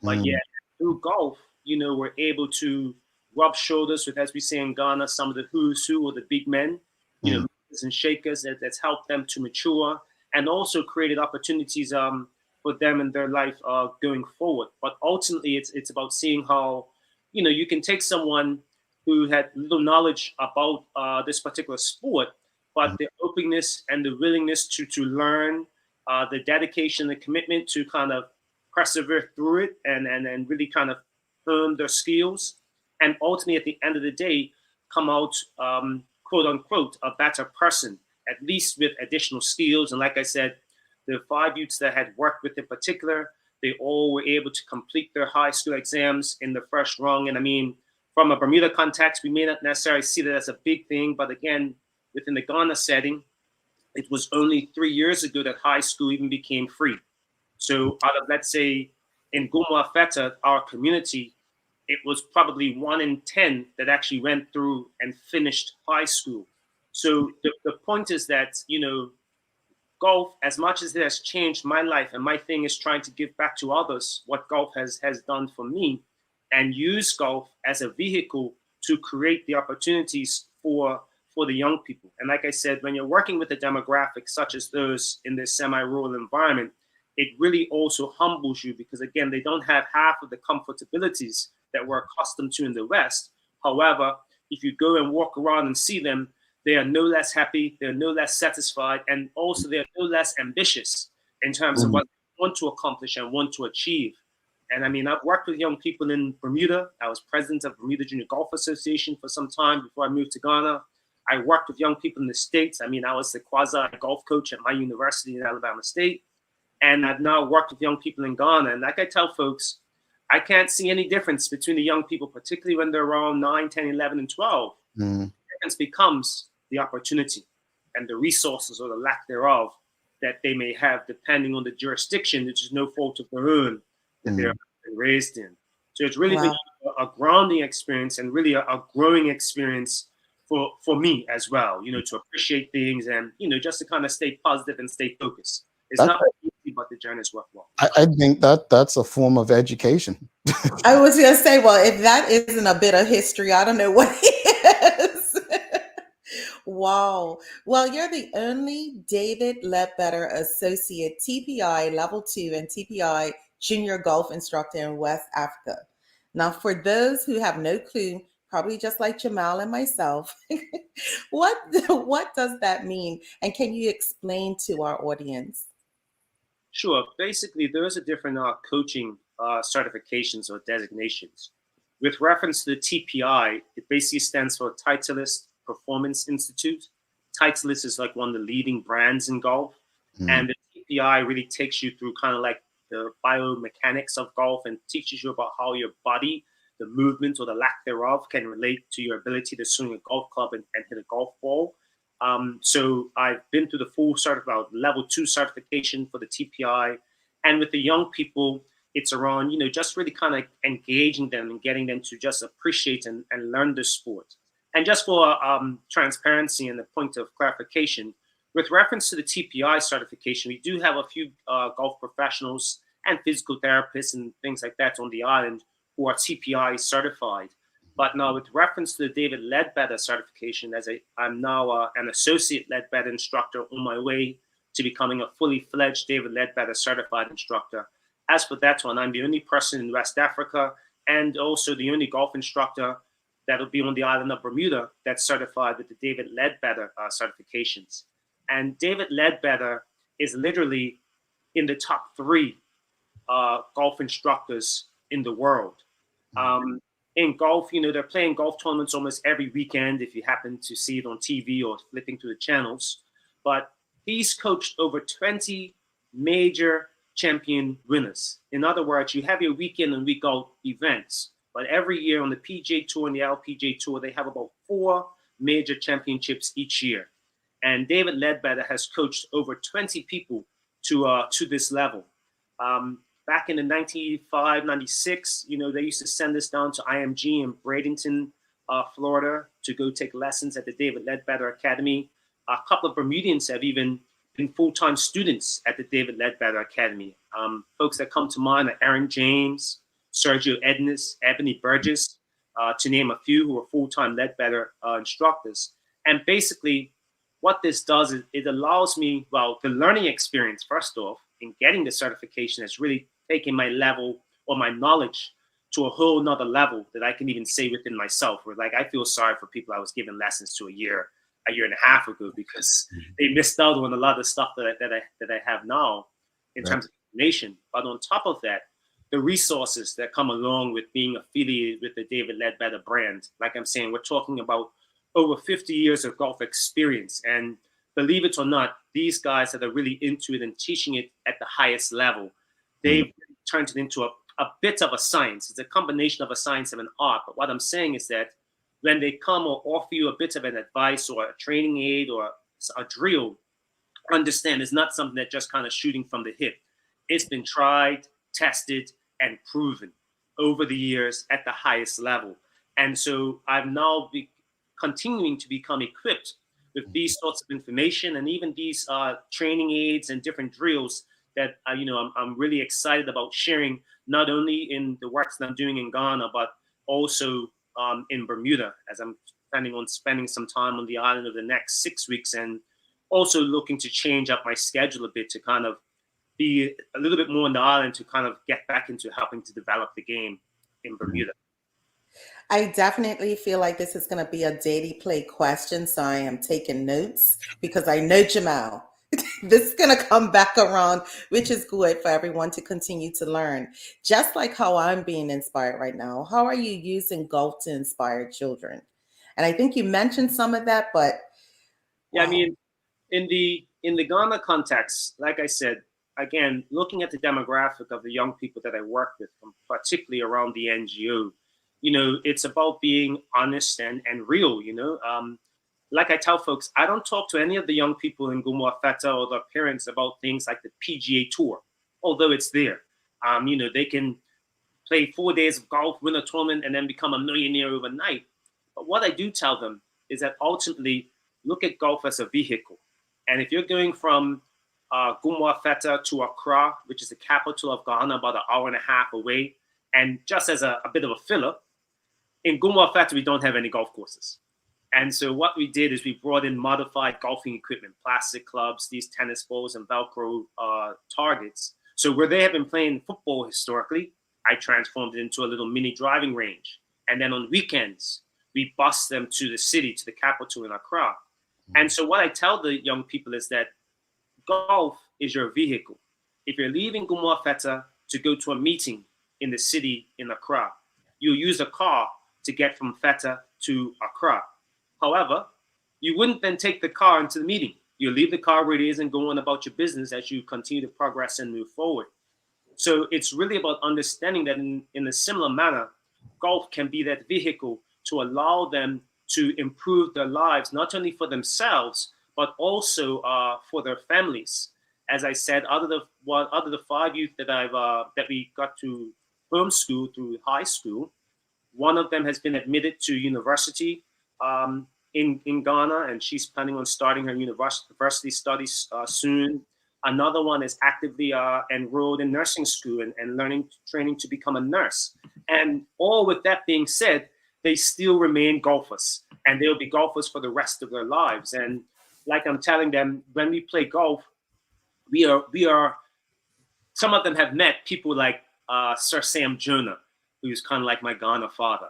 But yet, through golf, we're able to rub shoulders with, as we say in Ghana, some of the who's who or the big men, and shakers that's helped them to mature and also created opportunities for them in their life going forward. But ultimately, it's about seeing how, you can take someone who had little knowledge about this particular sport, but the openness and the willingness to learn, the dedication, the commitment to kind of persevere through it and really kind of hone their skills. And ultimately, at the end of the day, come out, quote unquote, a better person, at least with additional skills. And like I said, the 5 youths that I had worked with in particular, they all were able to complete their high school exams in the first rung. And I mean, from a Bermuda context, we may not necessarily see that as a big thing, but again, within the Ghana setting, it was only 3 years ago that high school even became free. So out of, let's say, in Gumwa Feta, our community, it was probably 1 in 10 that actually went through and finished high school. So the point is that, golf, as much as it has changed my life, and my thing is trying to give back to others what golf has done for me, and use golf as a vehicle to create the opportunities for the young people. And like I said, when you're working with a demographic such as those in this semi-rural environment, it really also humbles you because, again, they don't have half of the comfortabilities that we're accustomed to in the West. However, if you go and walk around and see them, they are no less happy, they're no less satisfied, and also they're no less ambitious in terms of what they want to accomplish and want to achieve. And I mean, I've worked with young people in Bermuda. I was president of Bermuda Junior Golf Association for some time before I moved to Ghana. I worked with young people in the States. I mean, I was the quasi golf coach at my university in Alabama State. And I've now worked with young people in Ghana. And like I tell folks, I can't see any difference between the young people, particularly when they're around 9, 10, 11, and 12. The difference becomes the opportunity and the resources or the lack thereof that they may have depending on the jurisdiction, which is no fault of their own that they're raised in. So it's really been a grounding experience and really a growing experience for me as well, to appreciate things and, just to kind of stay positive and stay focused. It's not easy, but the journey is worthwhile. I think that's a form of education. I was going to say, well, if that isn't a bit of history, I don't know what is. Wow. Well, you're the only David Ledbetter Associate TPI Level 2 and TPI Junior Golf Instructor in West Africa. Now, for those who have no clue, probably just like Jamal and myself, what does that mean? And can you explain to our audience? Sure. Basically, there's a different coaching certifications or designations. With reference to the TPI, it basically stands for Titleist Performance Institute. Titleist is like one of the leading brands in golf. Mm. And the TPI really takes you through kind of like the biomechanics of golf and teaches you about how your body, the movement or the lack thereof, can relate to your ability to swing a golf club and hit a golf ball. So I've been through the full level 2 certification for the TPI. And with the young people, it's around, just really kind of engaging them and getting them to just appreciate and learn the sport. And just for transparency and the point of clarification, with reference to the TPI certification, we do have a few golf professionals and physical therapists and things like that on the island who are TPI certified. But now with reference to the David Ledbetter certification, I'm now an associate Ledbetter instructor on my way to becoming a fully fledged David Ledbetter certified instructor. As for that one, I'm the only person in West Africa and also the only golf instructor that will be on the island of Bermuda that's certified with the David Ledbetter certifications. And David Ledbetter is literally in the top 3 golf instructors in the world. In golf, they're playing golf tournaments almost every weekend if you happen to see it on TV or flipping through the channels. But he's coached over 20 major champion winners. In other words, you have your weekend and week out events, but every year on the PGA Tour and the LPGA Tour, they have about 4 major championships each year. And David Ledbetter has coached over 20 people to this level. Back in the 95, 96, they used to send us down to IMG in Bradenton, Florida, to go take lessons at the David Ledbetter Academy. A couple of Bermudians have even been full-time students at the David Ledbetter Academy. Folks that come to mind are Aaron James, Sergio Ednes, Ebony Burgess, to name a few, who are full-time Ledbetter instructors. And basically, what this does is it allows me, the learning experience, first off, in getting the certification has really taken my level or my knowledge to a whole nother level that I can even say within myself, where I feel sorry for people I was giving lessons to a year and a half ago, because they missed out on a lot of stuff that I have now in terms of information. But on top of that, the resources that come along with being affiliated with the David Ledbetter brand, like I'm saying, we're talking about over 50 years of golf experience. And believe it or not, these guys that are really into it and teaching it at the highest level, they've turned it into a bit of a science. It's a combination of a science and an art. But what I'm saying is that when they come or offer you a bit of an advice or a training aid or a drill, understand it's not something that just kind of shooting from the hip. It's been tried, tested, and proven over the years at the highest level. And so I'm now continuing to become equipped with these sorts of information and even these training aids and different drills that I'm really excited about sharing, not only in the works that I'm doing in Ghana, but also in Bermuda, as I'm planning on spending some time on the island over the next 6 weeks, and also looking to change up my schedule a bit to kind of be a little bit more on the island to kind of get back into helping to develop the game in Bermuda. I definitely feel like this is going to be a daily play question, so I am taking notes because I know Jamal. This is going to come back around, which is good for everyone to continue to learn. Just like how I'm being inspired right now. How are you using golf to inspire children? And I think you mentioned some of that, but yeah, I mean, in the Ghana context, like I said, again, looking at the demographic of the young people that I work with, particularly around the NGO, it's about being honest and real. Like I tell folks, I don't talk to any of the young people in Gumwa Feta or their parents about things like the PGA Tour, although it's there. They can play 4 days of golf, win a tournament, and then become a millionaire overnight. But what I do tell them is that ultimately, look at golf as a vehicle. And if you're going from Gumwa Feta to Accra, which is the capital of Ghana, about an hour and a half away, and just as a bit of a filler, in Gumwa Feta, we don't have any golf courses. And so what we did is we brought in modified golfing equipment, plastic clubs, these tennis balls, and Velcro targets. So where they have been playing football historically, I transformed it into a little mini driving range. And then on weekends, we bus them to the city, to the capital in Accra. And so what I tell the young people is that golf is your vehicle. If you're leaving Gumwa Feta to go to a meeting in the city in Accra, you'll use a car to get from Feta to Accra. However, you wouldn't then take the car into the meeting. You leave the car where it is and go on about your business as you continue to progress and move forward. So it's really about understanding that in a similar manner, golf can be that vehicle to allow them to improve their lives, not only for themselves, but also for their families. As I said, out of the 5 youth that we got to homeschool through high school, one of them has been admitted to university in Ghana, and she's planning on starting her university studies soon. Another one is actively enrolled in nursing school and training to become a nurse. And all with that being said, they still remain golfers, and they'll be golfers for the rest of their lives. And like I'm telling them, when we play golf, we are. Some of them have met people like Sir Sam Jonah, who's kind of like my Ghana father.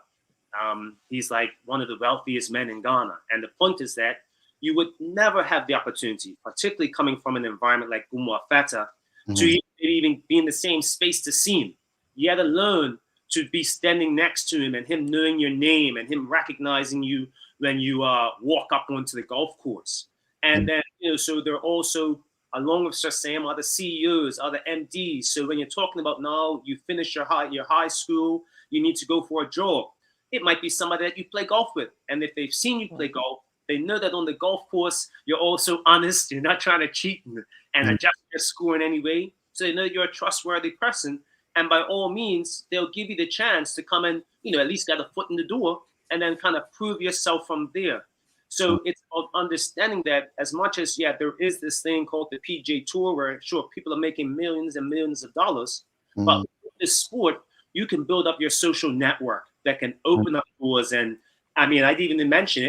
He's like one of the wealthiest men in Ghana. And the point is that you would never have the opportunity, particularly coming from an environment like Gumwa Feta, to even be in the same space to see him. Yet alone to be standing next to him and him knowing your name and him recognizing you when you walk up onto the golf course. And then, so they're also, along with Sir Sam, other CEOs, other MDs. So when you're talking about now, you finish your high school, you need to go for a job. It might be somebody that you play golf with. And if they've seen you play golf, they know that on the golf course, you're also honest. You're not trying to cheat and adjust your score in any way. So they know you're a trustworthy person. And by all means, they'll give you the chance to come and, at least get a foot in the door and then kind of prove yourself from there. So it's about understanding that as much as, there is this thing called the PGA Tour where, sure, people are making millions and millions of dollars. But with this sport, you can build up your social network that can open up doors. And I mean, I didn't even mention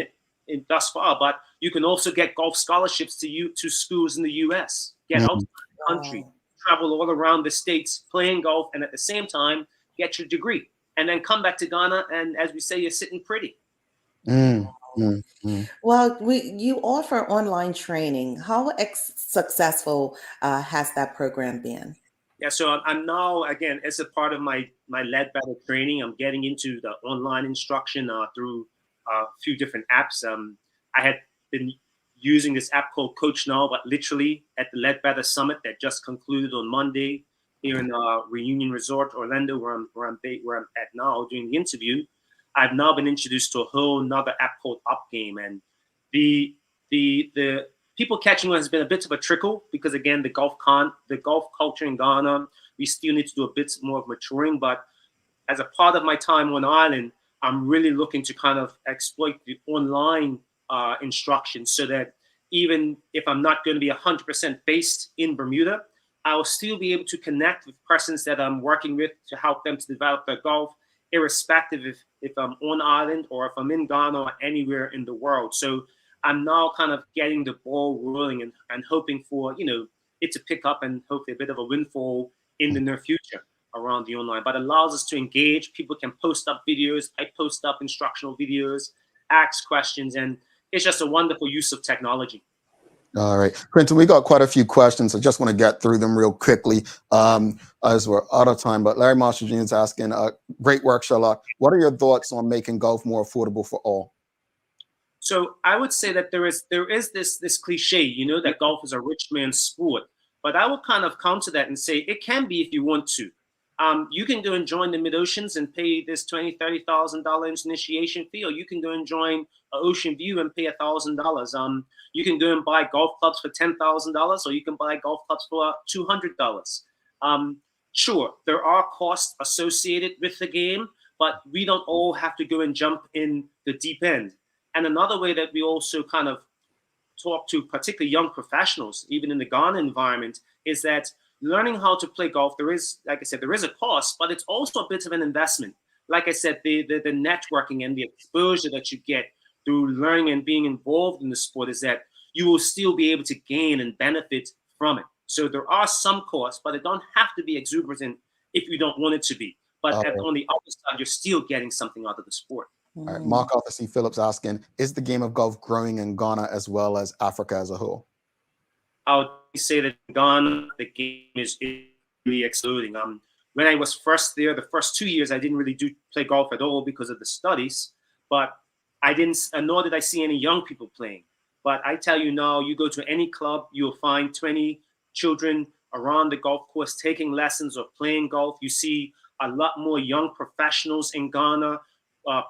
it thus far, but you can also get golf scholarships to schools in the U.S., get outside the country, travel all around the States playing golf, and at the same time, get your degree. And then come back to Ghana, and as we say, you're sitting pretty. Well, you offer online training. How successful has that program been? Yeah, so I'm now, again, as a part of my Leadbetter training, I'm getting into the online instruction through a few different apps. I had been using this app called Coach Now, but literally at the Leadbetter Summit that just concluded on Monday here in Reunion Resort, Orlando, where I'm at now doing the interview. I've now been introduced to a whole nother app called UpGame, and the people catching on has been a bit of a trickle because, again, the golf culture in Ghana, we still need to do a bit more of maturing. But as a part of my time on island, I'm really looking to kind of exploit the online instruction so that even if I'm not going to be 100% based in Bermuda, I'll still be able to connect with persons that I'm working with to help them to develop their golf, irrespective if I'm on island or if I'm in Ghana or anywhere in the world. So I'm now kind of getting the ball rolling and hoping for, it to pick up and hopefully a bit of a windfall in the near future around the online. But it allows us to engage. People can post up videos. I post up instructional videos, ask questions, and it's just a wonderful use of technology. All right, Quinton, we got quite a few questions. I just want to get through them real quickly as we're out of time. But Larry Marshall Jr. is asking, great work, Sherlock. What are your thoughts on making golf more affordable for all? So I would say that there is this cliche, that golf is a rich man's sport. But I would kind of counter that and say it can be if you want to. You can go and join the Mid-Oceans and pay this $20,000, $30,000 initiation fee, or you can go and join Ocean View and pay $1,000. You can go and buy golf clubs for $10,000, or you can buy golf clubs for $200. Sure, there are costs associated with the game, but we don't all have to go and jump in the deep end. And another way that we also kind of talk to particularly young professionals, even in the Ghana environment, is that learning how to play golf, there is, like I said, there is a cost, but it's also a bit of an investment. Like I said, the networking and the exposure that you get through learning and being involved in the sport is that you will still be able to gain and benefit from it. So there are some costs, but it don't have to be exuberant if you don't want it to be. But on the other side, you're still getting something out of the sport. All right, Mark Arthur C. Phillips asking, is the game of golf growing in Ghana as well as Africa as a whole? I would say that in Ghana, the game is really exploding. When I was first there, the first 2 years, I didn't really play golf at all because of the studies, but nor did I see any young people playing. But I tell you now, you go to any club, you'll find 20 children around the golf course taking lessons or playing golf. You see a lot more young professionals in Ghana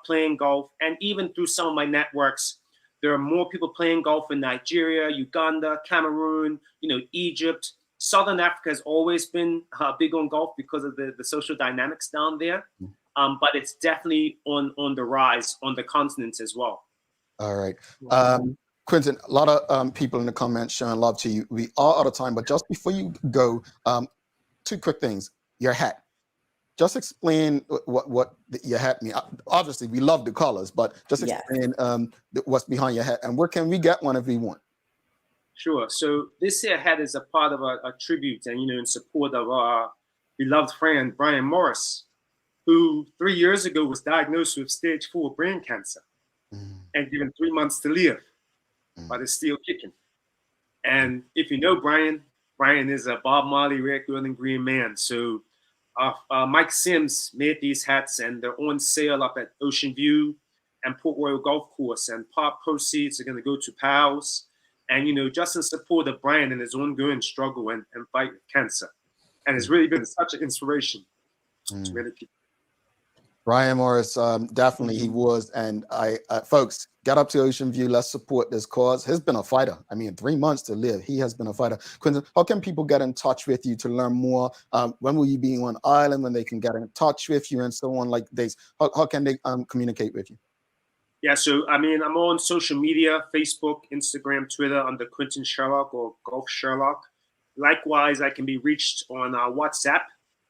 playing golf. And even through some of my networks, there are more people playing golf in Nigeria, Uganda, Cameroon, Egypt. Southern Africa has always been big on golf because of the social dynamics down there. But it's definitely on the rise on the continents as well. All right. Quinton, a lot of people in the comments showing love to you. We are out of time, but just before you go, 2 quick things. Your hat. Just explain what your hat means. Obviously, we love the colors, but just explain what's behind your hat and where can we get one if we want. Sure. So this here hat is a part of a tribute and, in support of our beloved friend, Brian Morris, who 3 years ago was diagnosed with stage 4 brain cancer and given 3 months to live, but is still kicking. And if you know Brian is a Bob Marley, red, gold, and green man. So Mike Sims made these hats and they're on sale up at Ocean View and Port Royal Golf Course, and part proceeds are going to go to PALS. And, just in support of Brian and his ongoing struggle and fight with cancer. And it's really been such an inspiration to many people. Brian Morris, definitely he was. And folks, get up to Ocean View. Let's support this cause. He's been a fighter. 3 months to live. He has been a fighter. Quinton, how can people get in touch with you to learn more? When will you be on island, when they can get in touch with you and so on like this? How can they communicate with you? Yeah, so I'm on social media, Facebook, Instagram, Twitter under Quinton Sherlock or Golf Sherlock. Likewise, I can be reached on WhatsApp.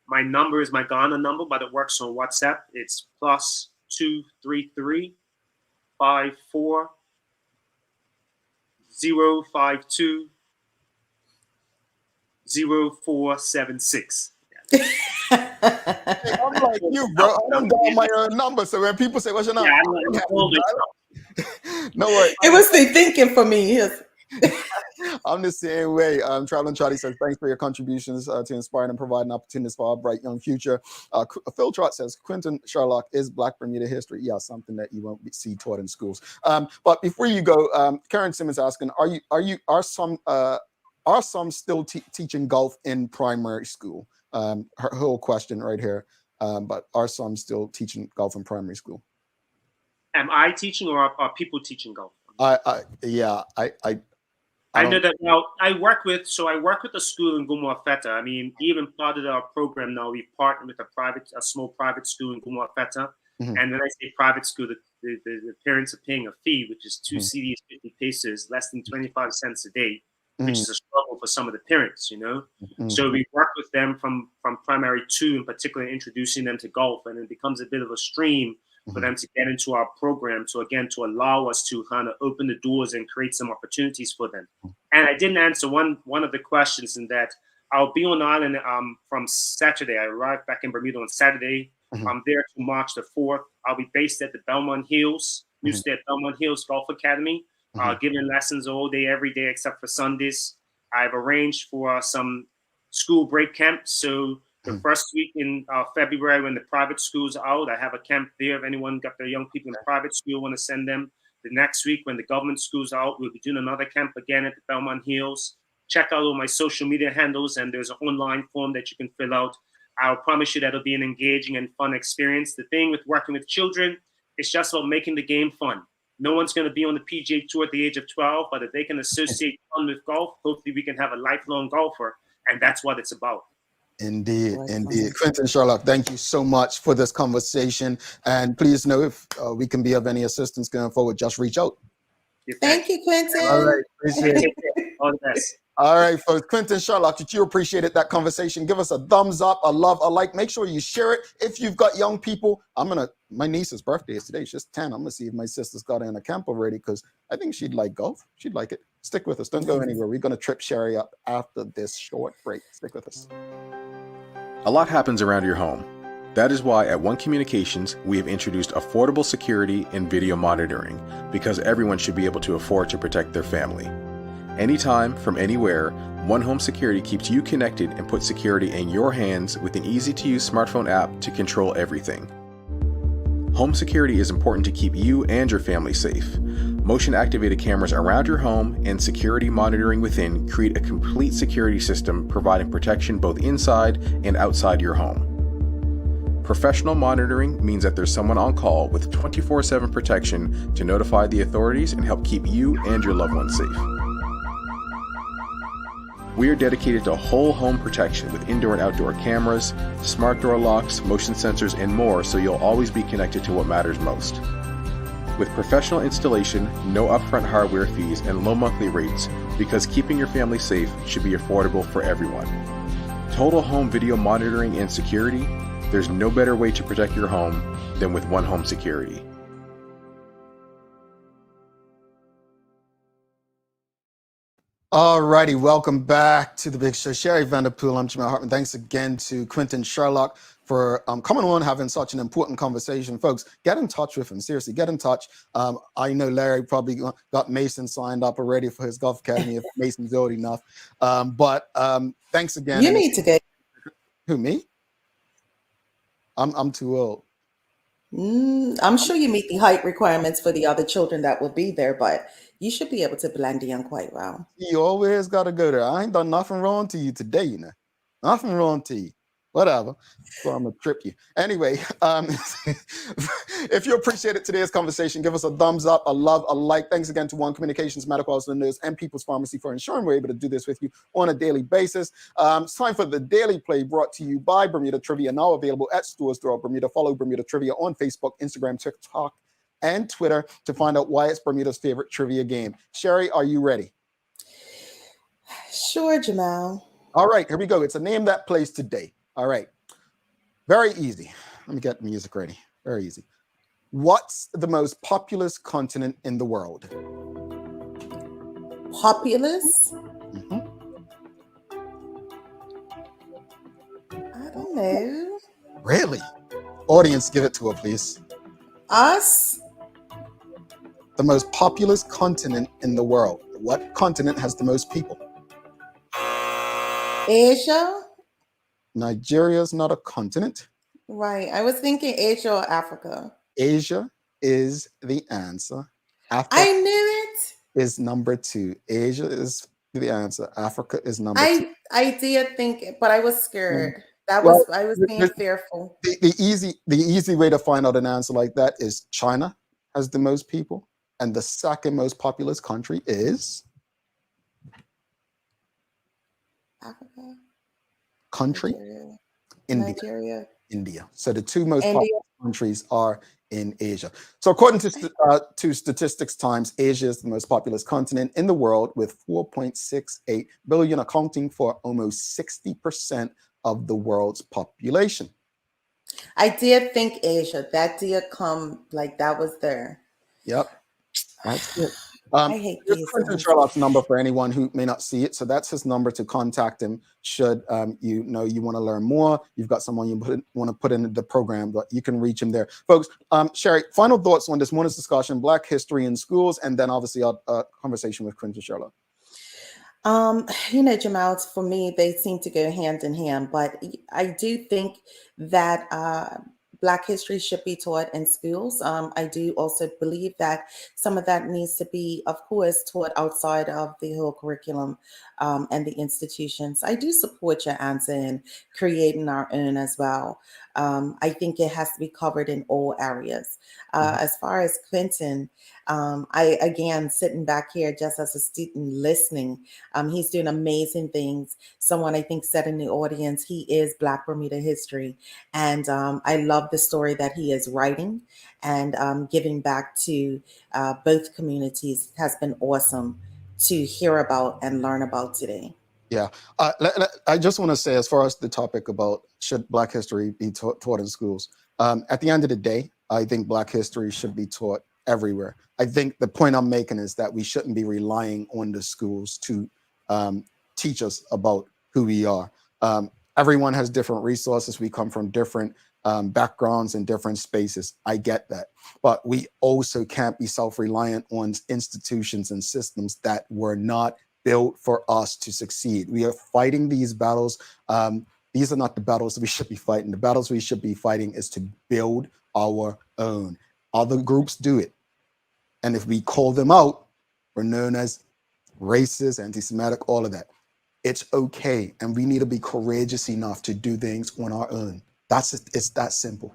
My number is my Ghana number, but it works on WhatsApp. It's +233 54 052 0476. I'm like you, bro. I don't dial my own number. So when people say, "What's your number?" No way. It was the thinking for me. Yes. I'm the same way. Traveling Charlie says, "Thanks for your contributions to inspire and provide an opportunity for our bright young future." Phil Trott says, "Quinton Sherlock is Black Bermuda history." Yeah, something that you won't see taught in schools. But before you go, Karen Simmons asking, are some still teaching golf in primary school? Her whole question right here. But are some still teaching golf in primary school? Am I teaching or are people teaching golf? I know that now. I work with a school in Gumuafeta. Even part of our program now, we've partnered with a small private school in Gumuafeta. And when I say private school, the parents are paying a fee, which is 2 CDs, 50 pesos, less than 25 cents a day, which is a struggle for some of the parents, So we work with them from primary 2, in particular, introducing them to golf, and it becomes a bit of a stream for them to get into our program to allow us to kind of open the doors and create some opportunities for them. And I didn't answer one of the questions in that I'll be on the island from Saturday. I arrived back in Bermuda on Saturday. I'm there to March the 4th. I'll be based at the Belmont Hills, Newstead Belmont Hills Golf Academy, giving lessons all day, every day, except for Sundays. I've arranged for some school break camps. So the first week in February, when the private schools are out, I have a camp there. If anyone got their young people in the private school, want to send them. The next week, when the government schools are out, we'll be doing another camp again at the Belmont Hills. Check out all my social media handles, and there's an online form that you can fill out. I'll promise you that it'll be an engaging and fun experience. The thing with working with children, it's just about making the game fun. No one's going to be on the PGA Tour at the age of 12, but if they can associate fun with golf, hopefully we can have a lifelong golfer, and that's what it's about. Indeed. Quinton Sherlock, thank you so much for this conversation. And please know if we can be of any assistance going forward, just reach out. Thank you, Quinton. All right. Appreciate it. All the best. All right, folks. Quinton Sherlock, did you appreciated that conversation? Give us a thumbs up, a love, a like. Make sure you share it. If you've got young people, my niece's birthday is today. She's 10. I'm going to see if my sister's got her in a camp already because I think she'd like golf. She'd like it. Stick with us. Don't go anywhere. We're going to trip Sherry up after this short break. Stick with us. A lot happens around your home. That is why at One Communications, we have introduced affordable security and video monitoring because everyone should be able to afford to protect their family. Anytime, from anywhere, One Home Security keeps you connected and puts security in your hands with an easy-to-use smartphone app to control everything. Home security is important to keep you and your family safe. Motion-activated cameras around your home and security monitoring within create a complete security system providing protection both inside and outside your home. Professional monitoring means that there's someone on call with 24/7 protection to notify the authorities and help keep you and your loved ones safe. We are dedicated to whole home protection with indoor and outdoor cameras, smart door locks, motion sensors, and more, so you'll always be connected to what matters most. With professional installation, no upfront hardware fees, and low monthly rates, because keeping your family safe should be affordable for everyone. Total home video monitoring and security, there's no better way to protect your home than with One Home Security. All righty, welcome back to the Big Show. Sherry Vanderpool, I'm Jamal Hartman. Thanks again to Quinton Sherlock for coming on, having such an important conversation. Folks, get in touch with him. Seriously, get in touch. I know Larry probably got Mason signed up already for his golf academy if Mason's old enough. But thanks again. You need to get. Who, me? I'm too old. I'm sure you meet the height requirements for the other children that will be there, but you should be able to blend in quite well. You always got to go there. I ain't done nothing wrong to you today, you know. Nothing wrong to you. Whatever. So I'm going to trip you. Anyway, if you appreciated today's conversation, give us a thumbs up, a love, a like. Thanks again to One Communications, Medical News, and People's Pharmacy for ensuring we're able to do this with you on a daily basis. It's time for the Daily Play, brought to you by Bermuda Trivia, now available at stores throughout Bermuda. Follow Bermuda Trivia on Facebook, Instagram, TikTok, and Twitter to find out why it's Bermuda's favorite trivia game. Sherry, are you ready? Sure, Jamal. All right, here we go. It's a name that plays today. All right. Very easy. Let me get the music ready. Very easy. What's the most populous continent in the world? Populous? Mm-hmm. I don't know. Really? Audience, give it to her, please. Us? The most populous continent in the world. What continent has the most people? Asia? Nigeria's not a continent. Right. I was thinking Asia or Africa. Asia is the answer. Africa I knew it. Is number 2. Asia is the answer. Africa is number 2. I did think it, but I was scared. I was being fearful. The easy way to find out an answer like that is China has the most people, and the second most populous country is Africa. Country? Nigeria. India. So the two most populous countries are in Asia. So according to Statistics Times, Asia is the most populous continent in the world with 4.68 billion, accounting for almost 60% of the world's population. I did think Asia. That did come, like that was there. Yep. That's it. I hate these. Quinton Sherlock's number for anyone who may not see it. So that's his number to contact him should you want to learn more. You've got someone you want to put in the program, but you can reach him there. Folks, Sherry, final thoughts on this morning's discussion, Black history in schools, and then obviously our conversation with Quinton Sherlock. Jamal, for me, they seem to go hand in hand, but I do think that Black history should be taught in schools. I do also believe that some of that needs to be, of course, taught outside of the whole curriculum and the institutions. I do support your answer in creating our own as well. I think it has to be covered in all areas. As far as Quinton, again, sitting back here just as a student listening, he's doing amazing things. Someone I think said in the audience, he is Black Bermuda history. And I love the story that he is writing and giving back to both communities has been awesome to hear about and learn about today. Yeah, I just want to say, as far as the topic about should Black history be taught in schools, at the end of the day, I think Black history should be taught everywhere. I think the point I'm making is that we shouldn't be relying on the schools to teach us about who we are. Everyone has different resources. We come from different backgrounds and different spaces. I get that. But we also can't be self-reliant on institutions and systems that were not built for us to succeed. We are fighting these battles These are not the battles we should be fighting. The battles we should be fighting is to build our own. Other groups do it. And if we call them out, we're known as racist, anti-Semitic, all of that. It's okay. And we need to be courageous enough to do things on our own. It's that simple.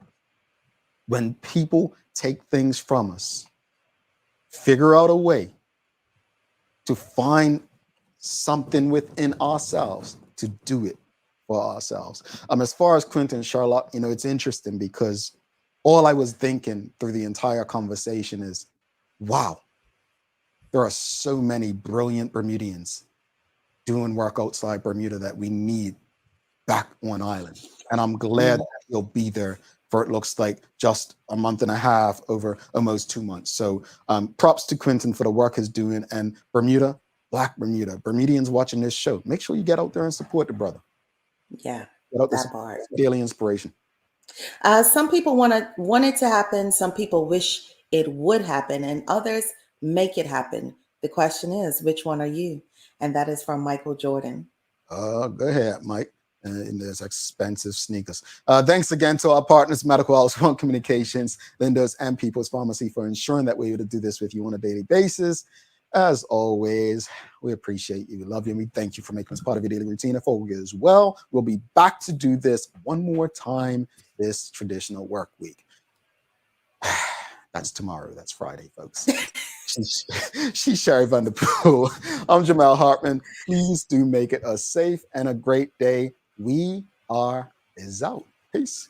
When people take things from us, figure out a way to find something within ourselves to do it for ourselves. As far as Quinton Sherlock, it's interesting because all I was thinking through the entire conversation is, wow, there are so many brilliant Bermudians doing work outside Bermuda that we need back on island. And I'm glad that he'll be there for, it looks like, just a month and a half, over almost 2 months. So props to Quinton for the work he's doing. And Bermuda, Black Bermuda, Bermudians watching this show, make sure you get out there and support the brother. Yeah, get out that part. Daily inspiration. Some people want it to happen. Some people wish it would happen, and others make it happen. The question is, which one are you? And that is from Michael Jordan. Go ahead, Mike. In those expensive sneakers. Thanks again to our partners, Medical House One Communications, Lindo's, and People's Pharmacy for ensuring that we're able to do this with you on a daily basis. As always, we appreciate you. We love you. And we thank you for making us part of your daily routine. And for you as well, we'll be back to do this one more time this traditional work week. That's tomorrow. That's Friday, folks. She's Sherry Vanderpool. I'm Jamal Hartman. Please do make it a safe and a great day. We are out. Peace.